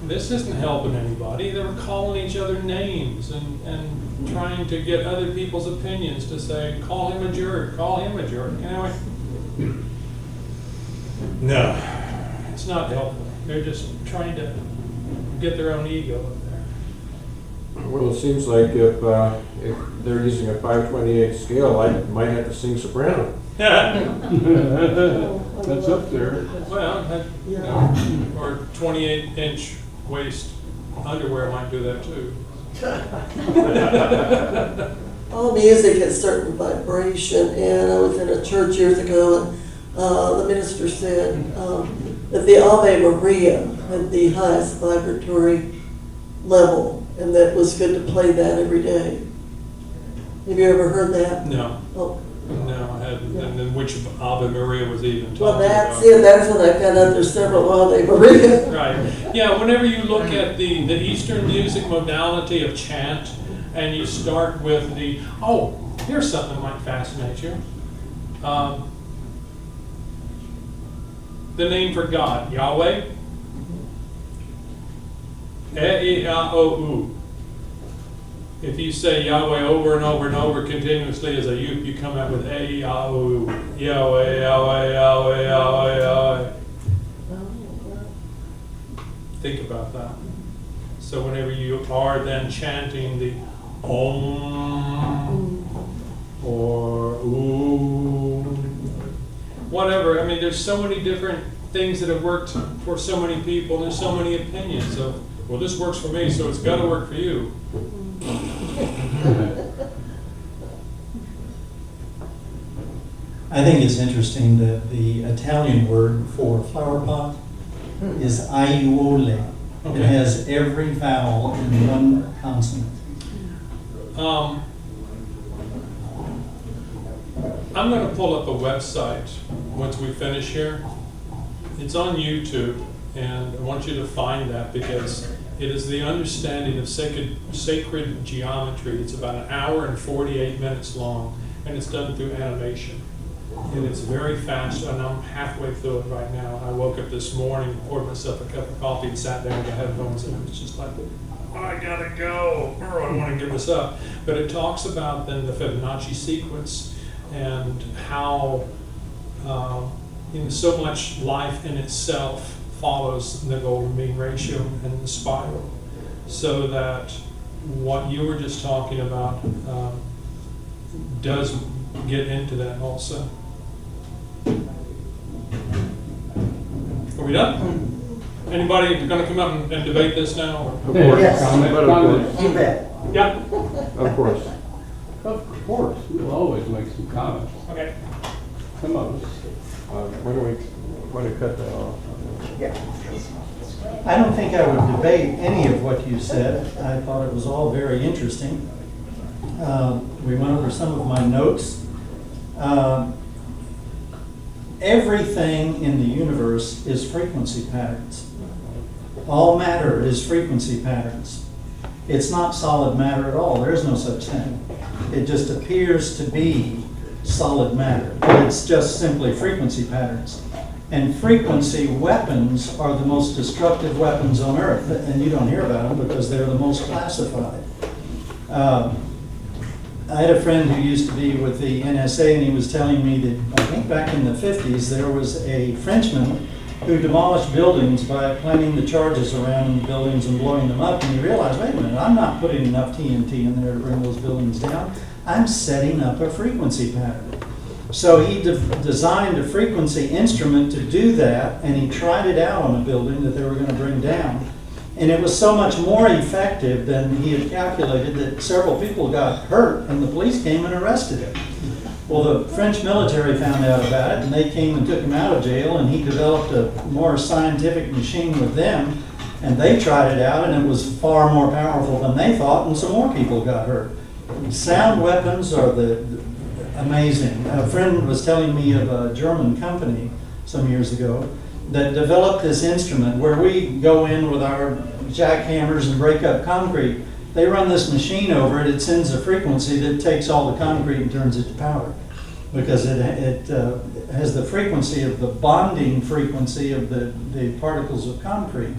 this isn't helping anybody. They were calling each other names and trying to get other people's opinions to say, call him a jerk, call him a jerk. And I went, no, it's not helpful. They're just trying to get their own ego up there. Well, it seems like if they're using a 5/28 scale, I might have to sing soprano. That's up there. Well, or 28-inch waist underwear might do that too. All music has certain vibration, and I was in a church years ago, and the minister said that the Ave Maria had the highest vibratory level, and that it was good to play that every day. Have you ever heard that? No. Oh. No, I hadn't. And then which Ave Maria was even talking Well, that's about. it. That's when I found out there's several Ave Maria. Right. Yeah, whenever you look at the Eastern music modality of chant, and you start with here's something that might fascinate you. The name for God, Yahweh. E-I-O-U. If you say Yahweh over and over and over continuously as a youth, you come out with E-I-O-U. Yahweh, Yahweh, Yahweh, Yahweh, Yahweh. Think about that. So whenever you are then chanting the Om or Ooh, whatever, I mean, there's so many different things that have worked for so many people. There's so many opinions of, well, this works for me, so it's got to work for you. I think it's interesting that the Italian word for flower pot is aiuole. Okay. It has every vowel in one consonant. I'm going to pull up a website once we finish here. It's on YouTube, and I want you to find that because it is the understanding of sacred geometry. It's about 1 hour and 48 minutes long, and it's done through animation. And it's very fast, and I'm halfway through it right now. I woke up this morning, poured myself a cup of coffee, and sat down with the headphones, and it was just like, I gotta go. I don't want to give this up. But it talks about then the Fibonacci sequence and how so much life in itself follows the golden mean ratio and the spiral, so that what you were just talking about does get into that also. Are we done? Anybody going to come up and debate this now? Of course. Yes. Comment. You bet. Yeah. Of course. Of course, we'll always make some comments. Okay. Come on. When do we want to cut that off? I don't think I would debate any of what you said. I thought it was all very interesting. We went over some of my notes. Everything in the universe is frequency patterns. All matter is frequency patterns. It's not solid matter at all. There is no such thing. It just appears to be solid matter, but it's just simply frequency patterns. And frequency weapons are the most destructive weapons on Earth, and you don't hear about them because they're the most classified. I had a friend who used to be with the NSA, and he was telling me that I think back in the 50s there was a Frenchman who demolished buildings by planting the charges around the buildings and blowing them up, and he realized, wait a minute, I'm not putting enough TNT in there to bring those buildings down. I'm setting up a frequency pattern. So he designed a frequency instrument to do that, and he tried it out on a building that they were going to bring down. And it was so much more effective than he had calculated that several people got hurt, and the police came and arrested him. Well, the French military found out about it, and they came and took him out of jail, and he developed a more scientific machine with them, and they tried it out, and it was far more powerful than they thought, and some more people got hurt. Sound weapons are amazing. A friend was telling me of a German company some years ago that developed this instrument where we go in with our jackhammers and break up concrete. They run this machine over it, it sends a frequency that takes all the concrete and turns it to powder. Because it has the frequency of the bonding frequency of the particles of concrete.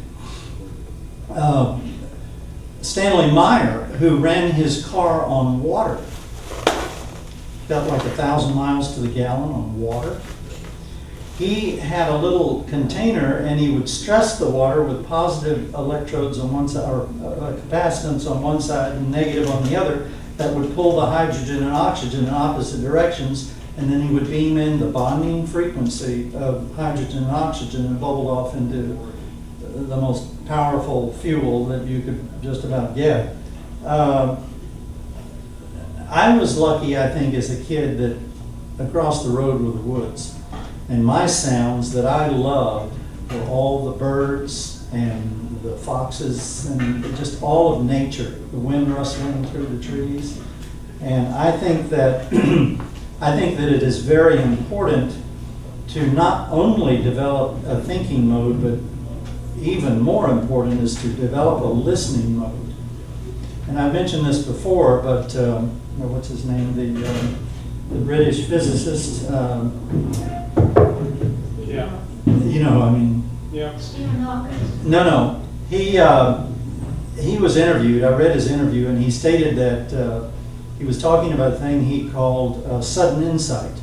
Stanley Meyer, who ran his car on water, got like 1,000 miles to the gallon on water. He had a little container and he would stress the water with positive electrodes on one side, or capacitance on one side and negative on the other, that would pull the hydrogen and oxygen in opposite directions, and then he would beam in the bonding frequency of hydrogen and oxygen and bubble off into the most powerful fuel that you could just about get. I was lucky, I think, as a kid, that across the road were the woods. And my sounds that I loved were all the birds and the foxes and just all of nature, the wind rustling through the trees. And I think that it is very important to not only develop a thinking mode, but even more important is to develop a listening mode. And I mentioned this before, but what's his name? The British physicist. Yeah. You know, I mean. Yeah. Stephen Hawking. No. He was interviewed. I read his interview, and he stated that he was talking about a thing he called sudden insight.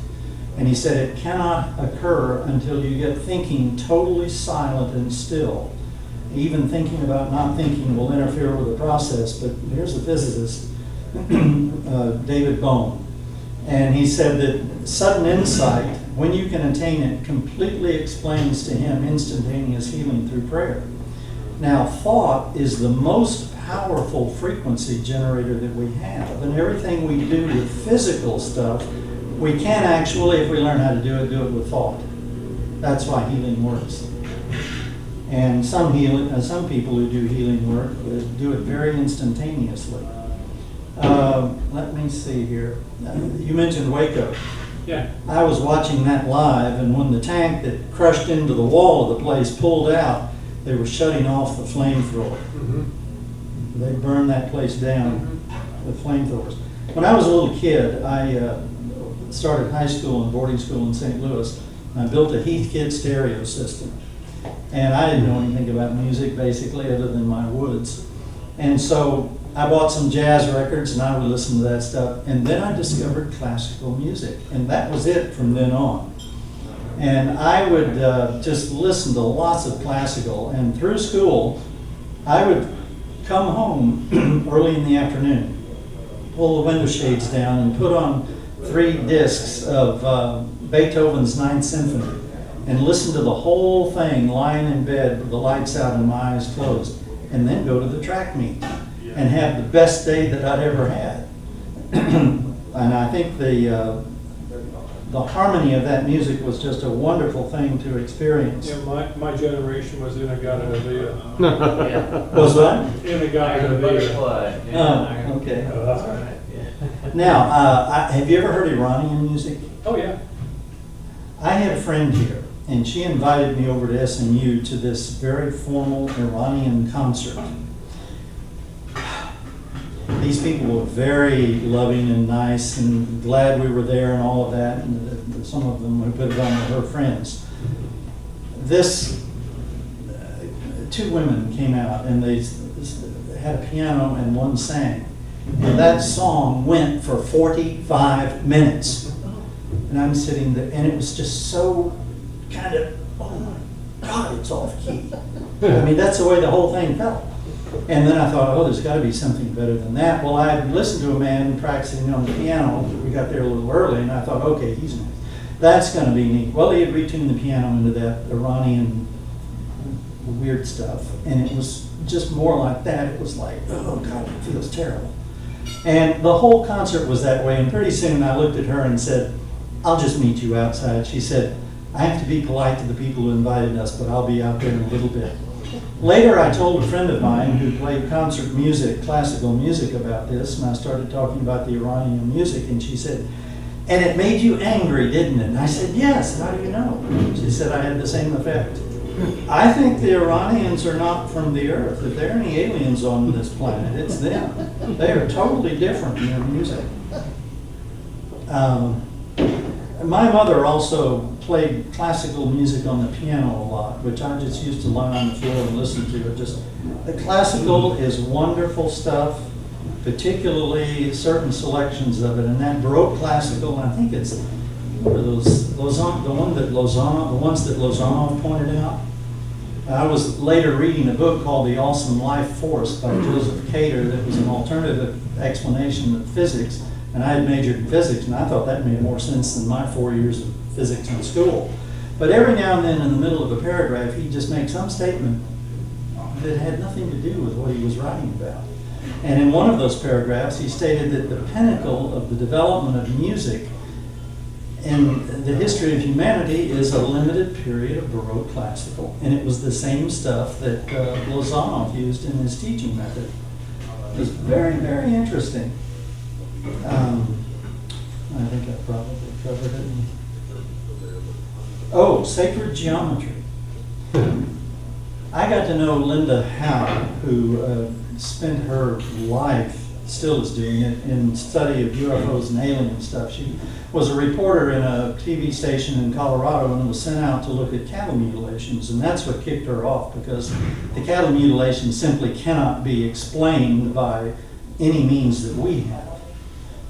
And he said it cannot occur until you get thinking totally silent and still. Even thinking about not thinking will interfere with the process. But here's the physicist, David Bohm. And he said that sudden insight, when you can attain it, completely explains to him instantaneous healing through prayer. Now, thought is the most powerful frequency generator that we have. And everything we do with physical stuff, we can actually, if we learn how to do it with thought. That's why healing works. And some people who do healing work do it very instantaneously. Let me see here. You mentioned Waco. Yeah. I was watching that live, and when the tank that crushed into the wall of the place pulled out, they were shutting off the flamethrower. Mm-hmm. They burned that place down with flamethrowers. When I was a little kid, I started high school and boarding school in St. Louis. And I built a Heathkit stereo system. And I didn't know anything about music, basically, other than my woods. And so I bought some jazz records and I would listen to that stuff. And then I discovered classical music. And that was it from then on. And I would just listen to lots of classical. And through school, I would come home early in the afternoon, pull the window shades down and put on 3 discs of Beethoven's Ninth Symphony and listen to the whole thing lying in bed with the lights out and my eyes closed, and then go to the track meet and have the best day that I'd ever had. And I think the harmony of that music was just a wonderful thing to experience. Yeah, my generation was In-A-Gadda-Da-Vida. Was what? In-A-Gadda-Da-Vida. Oh, okay. Now, have you ever heard Iranian music? Oh, yeah. I had a friend here, and she invited me over to SMU to this very formal Iranian concert. These people were very loving and nice and glad we were there and all of that, and some of them who put it on were her friends. Two women came out, and they had a piano and one sang. And that song went for 45 minutes. And I'm sitting there, and it was just so kind of, oh my God, it's off key. I mean, that's the way the whole thing felt. And then I thought, oh, there's got to be something better than that. Well, I listened to a man practicing on the piano. We got there a little early, and I thought, okay, he's nice. That's going to be neat. Well, he had retuned the piano into that Iranian weird stuff, and it was just more like that. It was like, oh God, it feels terrible. And the whole concert was that way, and pretty soon I looked at her and said, I'll just meet you outside. She said, I have to be polite to the people who invited us, but I'll be out there in a little bit. Later, I told a friend of mine who played concert music, classical music, about this, and I started talking about the Iranian music, and she said, and it made you angry, didn't it? And I said, yes, how do you know? She said, I had the same effect. I think the Iranians are not from the earth. If there are any aliens on this planet, it's them. They are totally different in their music. My mother also played classical music on the piano a lot, which I just used to lie on the floor and listen to. The classical is wonderful stuff, particularly certain selections of it, and that Baroque classical, I think it's, what are those, the ones that Lozano pointed out. I was later reading a book called The Awesome Life Force by Joseph Cater that was an alternative explanation of physics, and I had majored in physics, and I thought that made more sense than my 4 years of physics in school. But every now and then in the middle of a paragraph, he'd just make some statement that had nothing to do with what he was writing about. And in one of those paragraphs, he stated that the pinnacle of the development of music in the history of humanity is a limited period of Baroque classical. And it was the same stuff that Lozano used in his teaching method. It was very, very interesting. I think I probably covered it. Oh, sacred geometry. I got to know Linda Howe, who spent her life, still is doing it, in study of UFOs and alien stuff. She was a reporter in a TV station in Colorado and was sent out to look at cattle mutilations, and that's what kicked her off, because the cattle mutilations simply cannot be explained by any means that we have,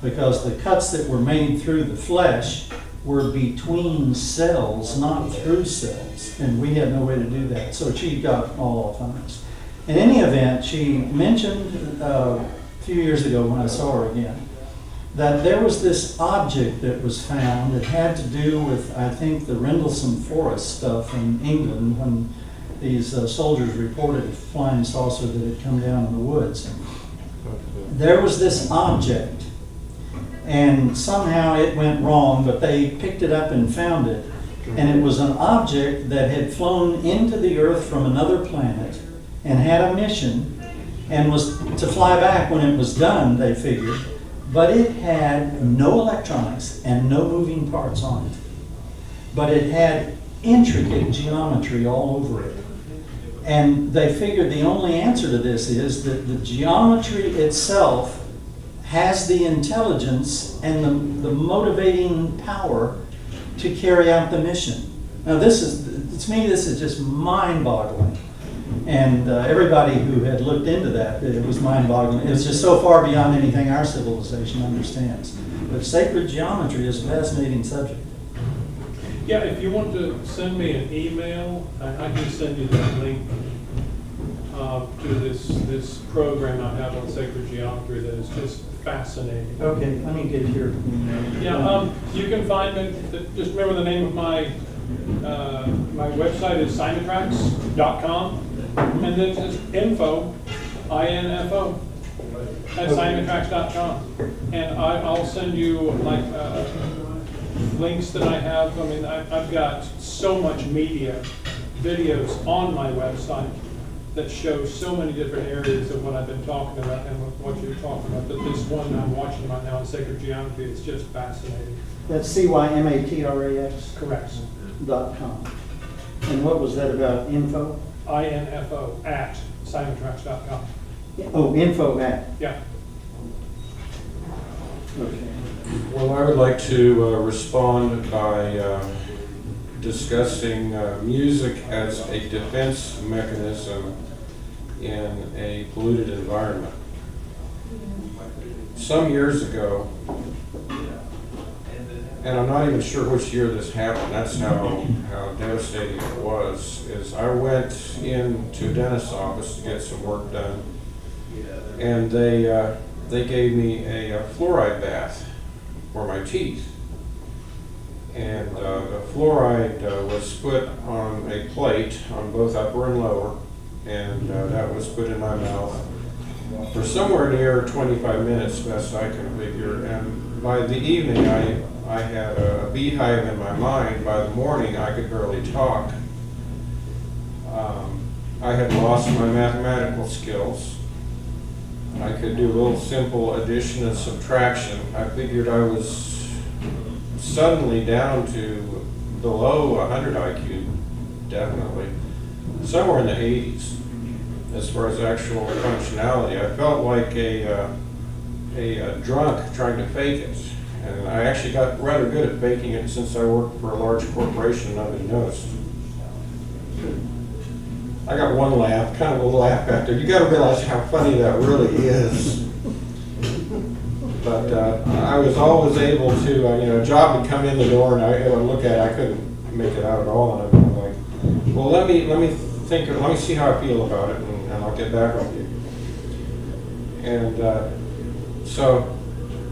because the cuts that were made through the flesh were between cells, not through cells, and we had no way to do that, so she got all off on us. In any event, she mentioned a few years ago when I saw her again, that there was this object that was found that had to do with, I think, the Rendlesham Forest stuff in England, when these soldiers reported a flying saucer that had come down in the woods. There was this object, and somehow it went wrong, but they picked it up and found it. And it was an object that had flown into the Earth from another planet and had a mission, and was to fly back when it was done, they figured. But it had no electronics and no moving parts on it. But it had intricate geometry all over it. And they figured the only answer to this is that the geometry itself has the intelligence and the motivating power to carry out the mission. Now to me, this is just mind-boggling. And everybody who had looked into that, it was mind-boggling. It was just so far beyond anything our civilization understands. But sacred geometry is a fascinating subject. Yeah, if you want to send me an email, I can send you that link to this program I have on sacred geometry that is just fascinating. Okay, let me get your email. Yeah, you can find it. Just remember the name of my my website is Cymatrax.com, and then it's info, I-N-F-O, at Cymatrax.com, and I'll send you like links that I have. I mean, I've got so much media, videos on my website that show so many different areas of what I've been talking about and what you're talking about. But this one I'm watching right now in sacred geometry, it's just fascinating. That's CYMATRAX.com. And what was that about? Info? INFO at Cymatrax.com. Oh, info at. Yeah. Okay. Well, I would like to respond by discussing music as a defense mechanism in a polluted environment. Some years ago, and I'm not even sure which year this happened, that's how devastating it was, is I went into a dentist's office to get some work done, and they gave me a fluoride bath for my teeth. And the fluoride was put on a plate on both upper and lower, and that was put in my mouth for somewhere near 25 minutes, best I can figure. And by the evening, I had a beehive in my mind. By the morning, I could barely talk. I had lost my mathematical skills. I could do a little simple addition and subtraction. I figured I was suddenly down to below 100 IQ, definitely. somewhere in the 80s as far as actual functionality. I felt like a drunk trying to fake it. And I actually got rather good at faking it since I worked for a large corporation and nobody noticed. I got one laugh, kind of a laugh back there. You got to realize how funny that really is. But I was always able to, a job would come in the door and I would look at it, I couldn't make it out at all, and I'd be like, well, let me see how I feel about it, and I'll get back with you. And so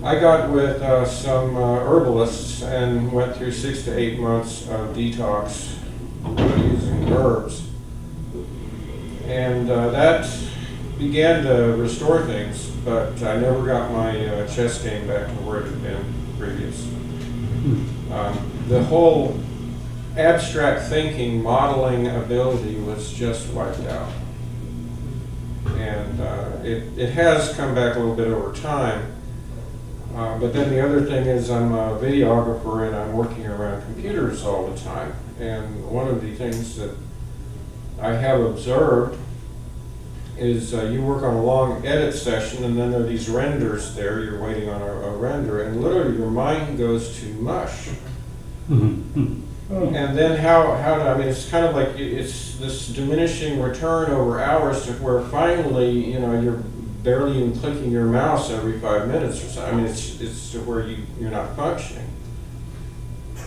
I got with some herbalists and went through 6 to 8 months of detox using herbs. And that began to restore things, but I never got my chess game back to where it had been previous. The whole abstract thinking, modeling ability was just wiped out. And it has come back a little bit over time. But then the other thing is I'm a videographer and I'm working around computers all the time. And one of the things that I have observed is you work on a long edit session and then there are these renders there, you're waiting on a render, and literally your mind goes to mush. And then it's kind of like it's this diminishing return over hours to where finally, you're barely even clicking your mouse every 5 minutes or so. I mean, it's to where you're not functioning.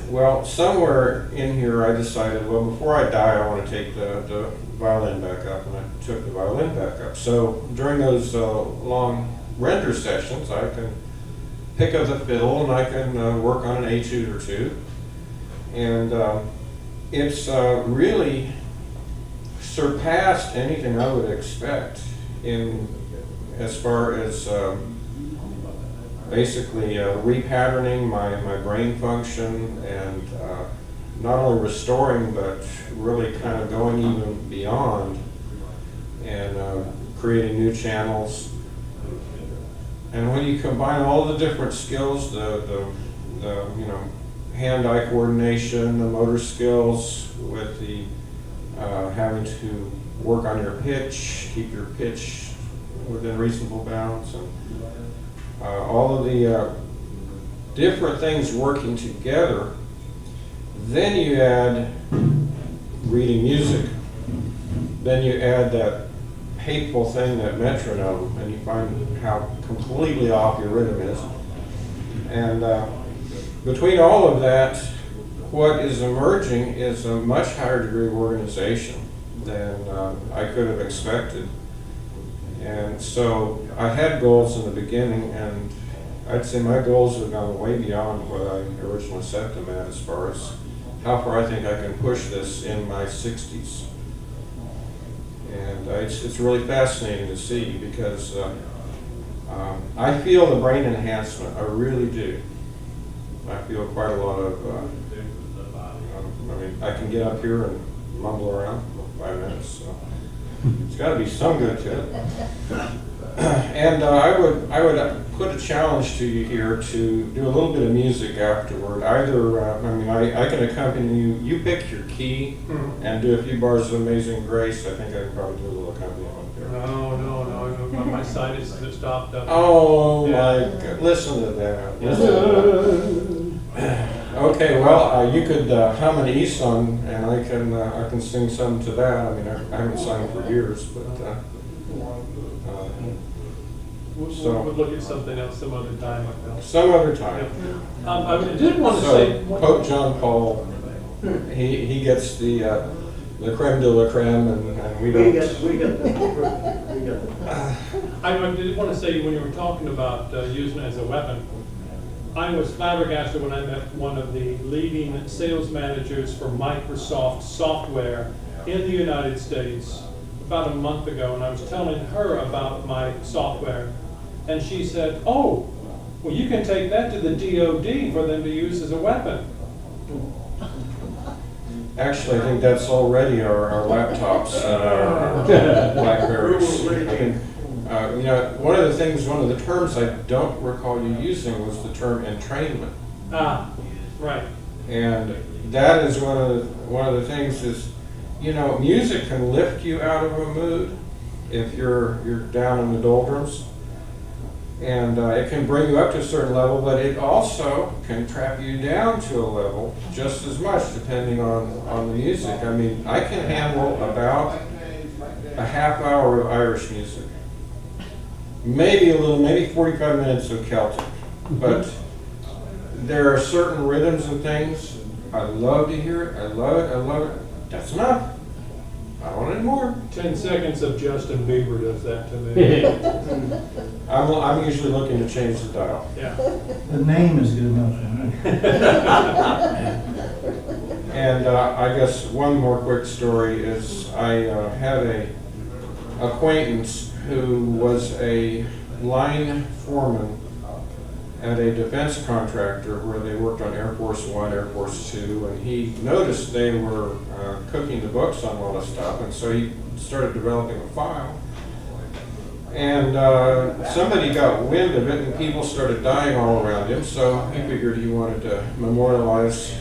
Well, somewhere in here I decided, well, before I die, I want to take the violin back up, and I took the violin back up. So during those long render sessions, I can pick up the fiddle and I can work on an etude or two. And it's really surpassed anything I would expect as far as basically repatterning my brain function and not only restoring but really kind of going even beyond and creating new channels. And when you combine all the different skills, the hand-eye coordination, the motor skills with the having to work on your pitch, keep your pitch within reasonable bounds, and all of the different things working together, then you add reading music, then you add that hateful thing, that metronome, and you find how completely off your rhythm is. And between all of that, what is emerging is a much higher degree of organization than I could have expected. And so I had goals in the beginning, and I'd say my goals have gone way beyond what I originally set them at as far as how far I think I can push this in my 60s. And it's really fascinating to see because I feel the brain enhancement, I really do. I feel quite a lot of, I can get up here and mumble around for 5 minutes, so it's got to be some good to it. And I would put a challenge to you here to do a little bit of music afterward. Either, I can accompany you. You pick your key and do a few bars of Amazing Grace. I think I can probably do a little accompaniment there. No, my sinus has stopped up. Oh yeah. My God, listen to that. Listen to that. Okay, well, you could hum an E-song, and I can sing some to that. I mean, I haven't sung for years, but we'll look at something else some other time. Some other time. Yeah. I did want to say Pope John Paul, he gets the creme de la creme, and we don't. We got I did want to say when you were talking about using it as a weapon, I was flabbergasted when I met one of the leading sales managers for Microsoft software in the United States about a month ago, and I was telling her about my software, and she said, "Oh, well, you can take that to the DoD for them to use as a weapon." Actually, I think that's already our laptops and our Blackberries. I think, one of the terms I don't recall you using was the term entrainment. Ah, right. And that is one of the things is you know, music can lift you out of a mood if you're down in the doldrums. And it can bring you up to a certain level, but it also can trap you down to a level just as much, depending on the music. I mean, I can handle about a half hour of Irish music. Maybe 45 minutes of Celtic. But there are certain rhythms and things. I love to hear it. I love it. That's enough. I don't want any more. 10 seconds of Justin Bieber does that to me. I'm usually looking to change the dial. Yeah. The name is good enough for me. And I guess one more quick story is I had a acquaintance who was a line foreman at a defense contractor where they worked on Air Force One, Air Force Two, and he noticed they were cooking the books on all this stuff, and so he started developing a file. And somebody got wind of it, and people started dying all around him, so he figured he wanted to memorialize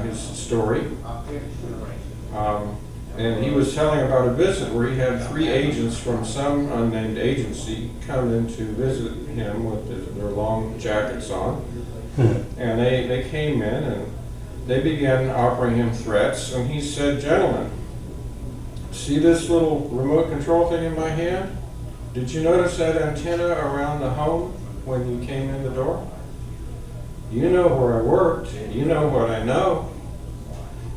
his story. And he was telling about a visit where he had 3 agents from some unnamed agency come in to visit him with their long jackets on. And they came in and they began offering him threats. And he said, "Gentlemen, see this little remote control thing in my hand? Did you notice that antenna around the home when you came in the door? You know where I worked. You know what I know.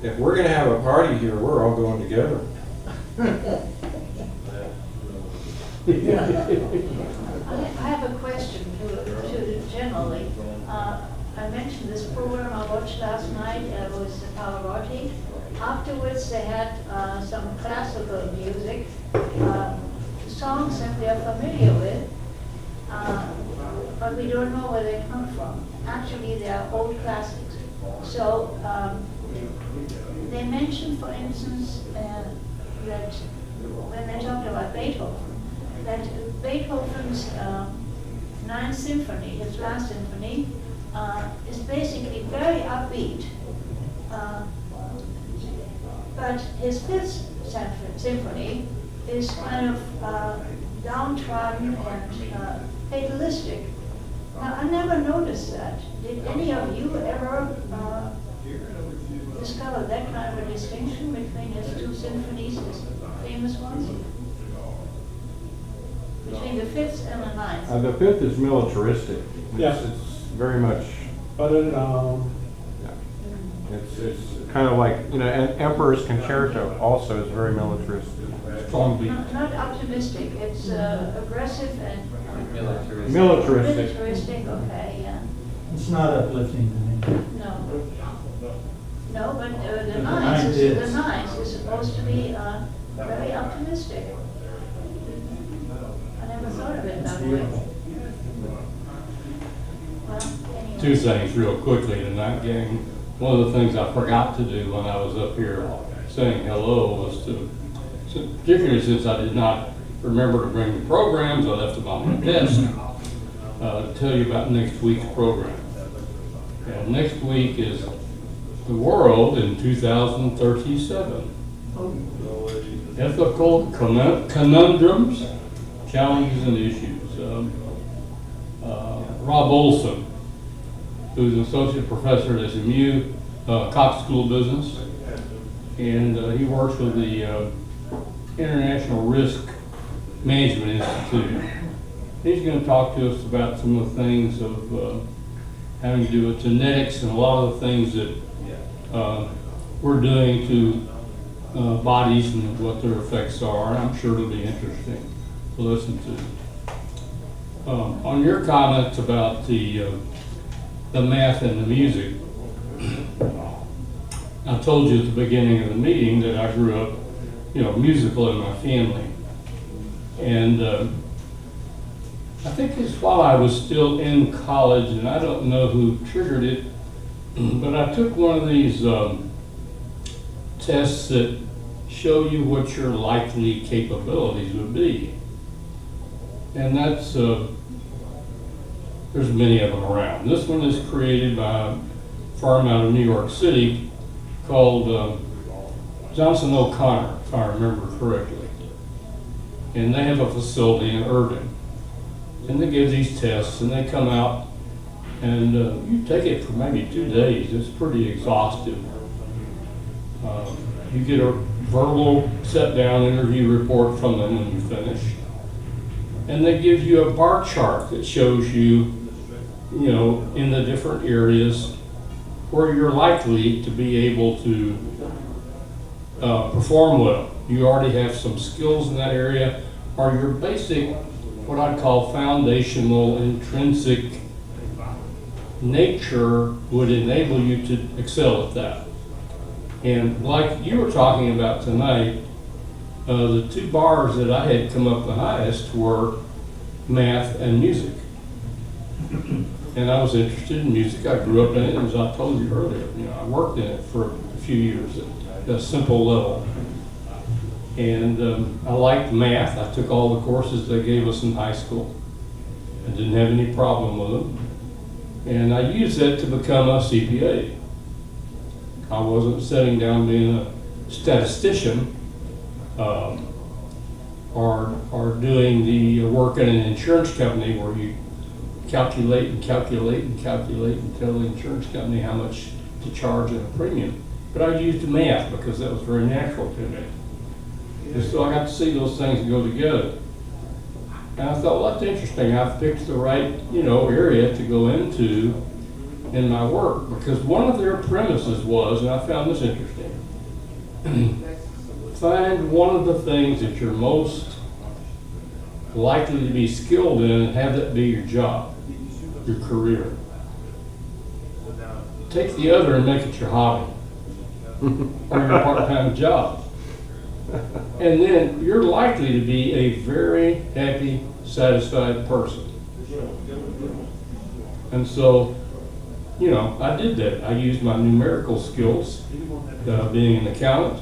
If we're going to have a party here, we're all going together." I have a question to generally. I mentioned this program I watched last night. It was Pavarotti. Afterwards, they had some classical music, songs that we are familiar with, but we don't know where they come from. Actually, they are old classics. So they mentioned, for instance, that when they talked about Beethoven, that Beethoven's Ninth Symphony, his last symphony, is basically very upbeat. But his Fifth Symphony is kind of downtrodden and fatalistic. Now, I never noticed that. Did any of you ever discover that kind of a distinction between his 2 symphonies, his famous ones? Between the Fifth and the Ninth? The Fifth is militaristic. Yes. It's very much. But It's kind of like, you know, an Emperor's Concerto also is very militaristic. Strong beat. Not optimistic, it's aggressive and Militaristic. militaristic, okay, yeah. It's not uplifting to me. No. No, but the The Ninth Ninth is, is. the Ninth is supposed to be very optimistic. I never thought of it that way. Well, anyway. 2 things real quickly tonight, gang. One of the things I forgot to do when I was up here saying hello was to, particularly since I did not remember to bring the programs, I left them on my desk, to tell you about next week's program. And next week is the world in 2037. Ethical conundrums, challenges, and issues. Rob Olson, who's an associate professor at SMU, Cox School of Business, and he works with the International Risk Management Institute. He's going to talk to us about some of the things of having to do with genetics and a lot of the things that we're doing to bodies and what their effects are. I'm sure it'll be interesting to listen to. On your comments about the math and the music, I told you at the beginning of the meeting that I grew up, you know, musical in my family. And I think it's while I was still in college, and I don't know who triggered it, but I took one of these tests that show you what your likely capabilities would be. And that's, there's many of them around. This one is created by a firm out of New York City called Johnson O'Connor, if I remember correctly. And they have a facility in Irving. And they give these tests, and they come out, and you take it for maybe 2 days. It's pretty exhaustive. You get a verbal sit-down interview report from them when you finish. And they give you a bar chart that shows you, you know, in the different areas where you're likely to be able to perform well. You already have some skills in that area, or your basic, what I'd call foundational, intrinsic nature would enable you to excel at that. And like you were talking about tonight, the 2 bars that I had come up the highest were math and music. And I was interested in music. I grew up in it, as I told you earlier. You know, I worked in it for a few years at a simple level. And I liked math. I took all the courses they gave us in high school. I didn't have any problem with them. And I used that to become a CPA. I wasn't sitting down being a statistician or doing the work in an insurance company where you calculate and calculate and calculate and tell the insurance company how much to charge in a premium. But I used math because that was very natural to me. And so I got to see those things go together. And I thought, well, that's interesting. I've picked the right, you know, area to go into in my work, because one of their premises was, and I found this interesting, find one of the things that you're most likely to be skilled in and have that be your job, your career. Take the other and make it your hobby or your part-time job. And then you're likely to be a very happy, satisfied person. And so, you know, I did that. I used my numerical skills, being an accountant,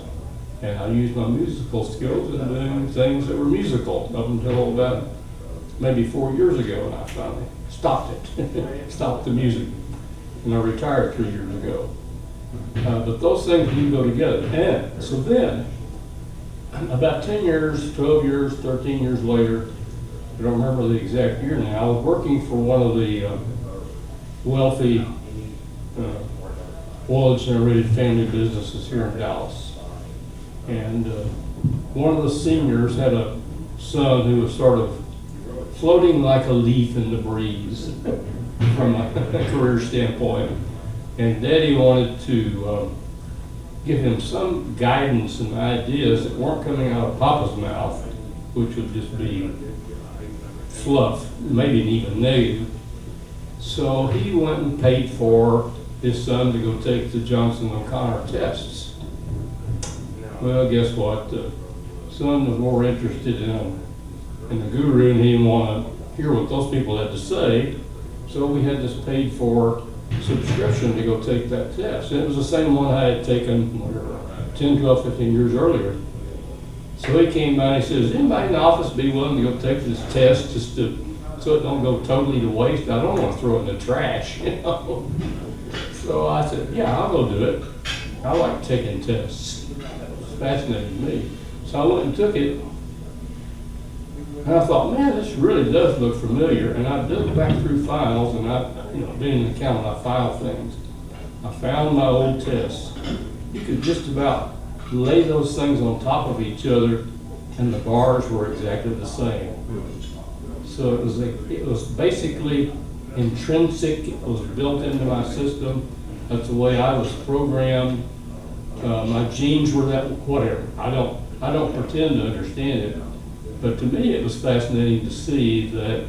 and I used my musical skills in doing things that were musical up until about maybe 4 years ago, and I finally stopped it, stopped the music, and I retired 3 years ago. But those things do go together. And so then, about 10 years, 12 years, 13 years later, I don't remember the exact year now, I was working for one of the wealthy, well-generated family businesses here in Dallas. And one of the seniors had a son who was sort of floating like a leaf in the breeze from a career standpoint. And Daddy wanted to give him some guidance and ideas that weren't coming out of Papa's mouth, which would just be fluff, maybe even negative. So he went and paid for his son to go take the Johnson O'Connor tests. Well, guess what? The son was more interested in the guru, and he didn't want to hear what those people had to say. So we had this paid for subscription to go take that test. And it was the same one I had taken 10, 12, 15 years earlier. So he came by and he says, "Does anybody in the office be willing to go take this test just to, so it don't go totally to waste? I don't want to throw it in the trash, you know." So I said, "Yeah, I'll go do it. I like taking tests. It's fascinating to me." So I went and took it. And I thought, man, this really does look familiar. And I dug back through files, and being an accountant, I file things. I found my old tests. You could just about lay those things on top of each other, and the bars were exactly the same. So it was basically intrinsic. It was built into my system. That's the way I was programmed. My genes were that, whatever. I don't pretend to understand it. But to me, it was fascinating to see that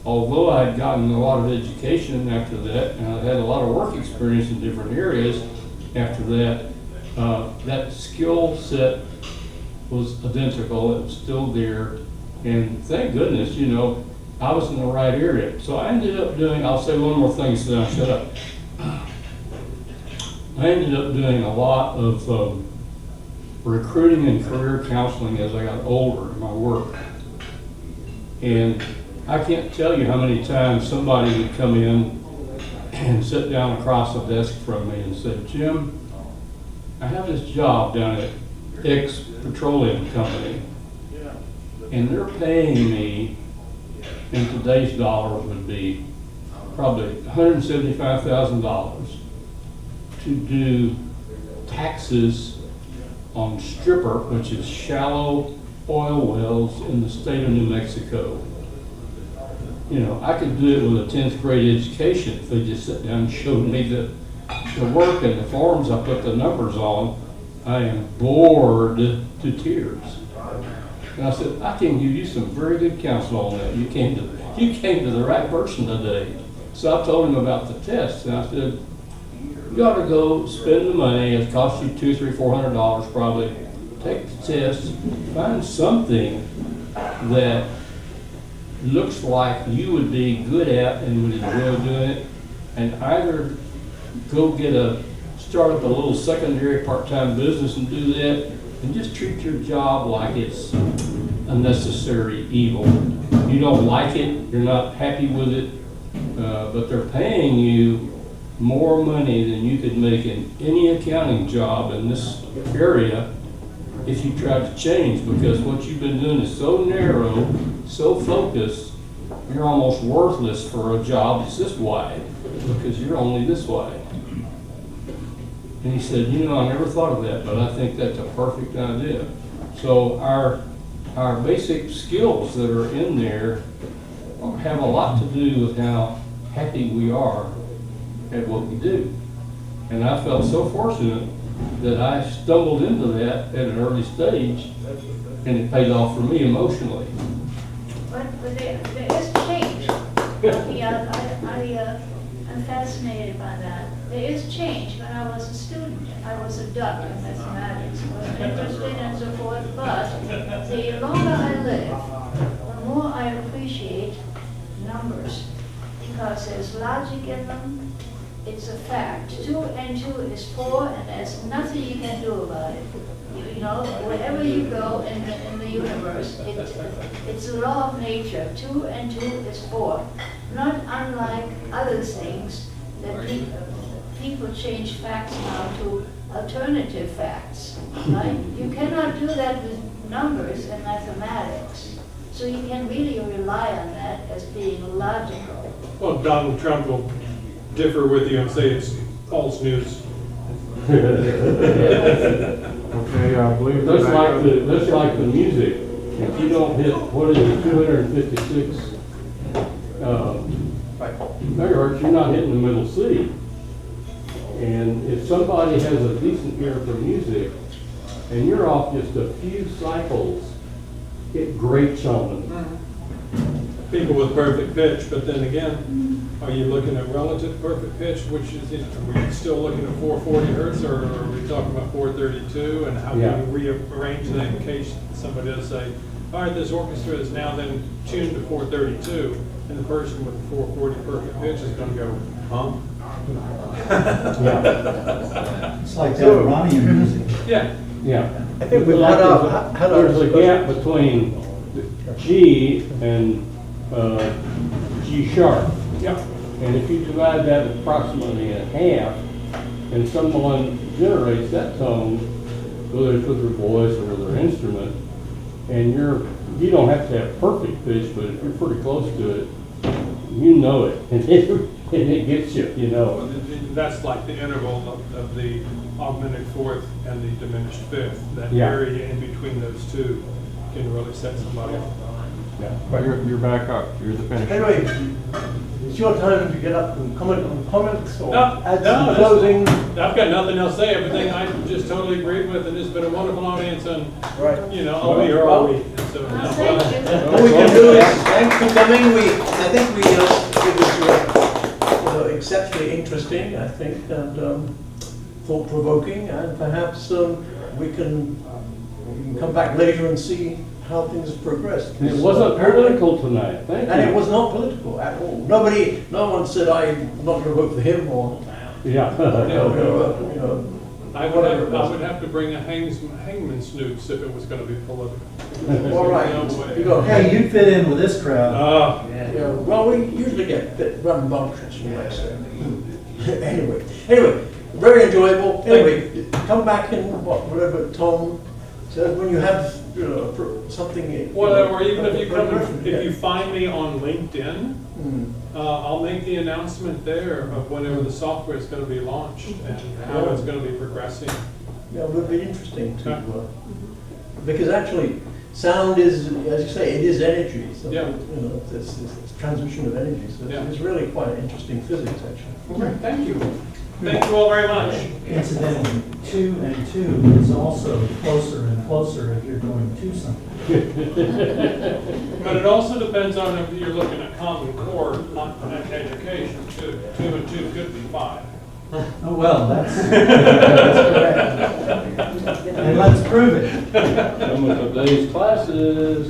although I had gotten a lot of education after that, and I had a lot of work experience in different areas after that, that skill set was identical. It was still there. And thank goodness, I was in the right area. So I ended up doing, I'll say one more thing so then I'll shut up. I ended up doing a lot of recruiting and career counseling as I got older in my work. And I can't tell you how many times somebody would come in and sit down across the desk from me and say, "Jim, I have this job down at ex-petroleum company, and they're paying me, in today's dollars would be probably $175,000 to do taxes on stripper, which is shallow oil wells in the state of New Mexico. You know, I could do it with a 10th grade education if they just sit down and showed me the work and the forms I put the numbers on. I am bored to tears. And I said, I can give you some very good counsel on that. You came to the right person today. So I told him about the test, and I said, you ought to go spend the money. It costs you $200, $300, $400 probably. Take the test, find something that looks like you would be good at and would enjoy doing it, and either go start up a little secondary part-time business and do that, and just treat your job like it's a necessary evil. You don't like it, you're not happy with it, but they're paying you more money than you could make in any accounting job in this area if you tried to change, because what you've been doing is so narrow, so focused, you're almost worthless for a job that's this wide, because you're only this wide. And he said, you know, I never thought of that, but I think that's a perfect idea. So our basic skills that are in there have a lot to do with how happy we are at what we do. And I felt so fortunate that I stumbled into that at an early stage, and it paid off for me emotionally. But there is change. I'm fascinated by that. There is change. When I was a student, I was a duck in mathematics, was interested and so forth, but the longer I live, the more I appreciate numbers, because there's logic in them. It's a fact. 2 and 2 is 4, and there's nothing you can do about it. You know, wherever you go in the universe, it's a law of nature. 2 and 2 is 4. Not unlike other things that people change facts now to alternative facts, right? You cannot do that with numbers and mathematics. So you can really rely on that as being logical. Well, Donald Trump will differ with you and say it's false news. Okay, I believe That's like the music. If you don't hit, what is it, 256 megahertz, you're not hitting the middle C. And if somebody has a decent ear for music, and you're off just a few cycles, it grates on them. People with perfect pitch, but then again, are you looking at relative perfect pitch, which is, are we still looking at 440 hertz, or are we talking about 432, and how Yeah. do we rearrange that in case somebody does say, all right, this orchestra is now then tuned to 432, and the person with the 440 perfect pitch is going to go, huh? Yeah. It's like that Iranian music. Yeah. Yeah. I think we've Like had there's a gap between G and G sharp. Yep. And if you divide that approximately in half, and someone generates that tone, whether it's with their voice or with their instrument, and you don't have to have perfect pitch, but if you're pretty close to it, you know it, and it gets you, you know. That's like the interval of the augmented fourth and the diminished fifth. That Yeah. area in between those two can really set somebody off. Yeah. You're back up, you're the finisher. Anyway, it's your time to get up and comment on comments or No, add no, some this- closing. I've got nothing else to say. Everything I just totally agreed with, and it's been a wonderful audience, and, Right. you know, I'll be here all week. And so, Well, thank you. What we can do is, thanks for coming, I think it was exceptionally interesting, I think, and thought-provoking, and perhaps we can come back later and see how things have progressed. And it wasn't political tonight, thank you. And it was not political at all. No one said, I'm not going to vote for him, or, Yeah. you know, I would have to bring a hangman snoops if it was going to be political. all right, No way. you go. Hey, you'd fit in with this crowd. Yeah, well, we usually get rambunctious, you might say. Anyway, very enjoyable. Anyway, come back in whatever Tom So when you have something. Well, or even if you come, Yeah. if you find me on LinkedIn, Mm. I'll make the announcement there of whenever the software is going to be launched and how it's going to be progressing. Yeah, it would be interesting to, because actually, sound is, as you say, it is energy. So, Yeah. you know, it's transmission of energy. So Yeah. it's really quite interesting physics, actually. Okay, thank you. Thank you all very much. Incidentally, 2 and 2 is also closer and closer if you're going to something. But it also depends on if you're looking at Common Core education too. 2 and 2 could be 5. Oh, well, that's correct. And let's prove it. Some of today's classes.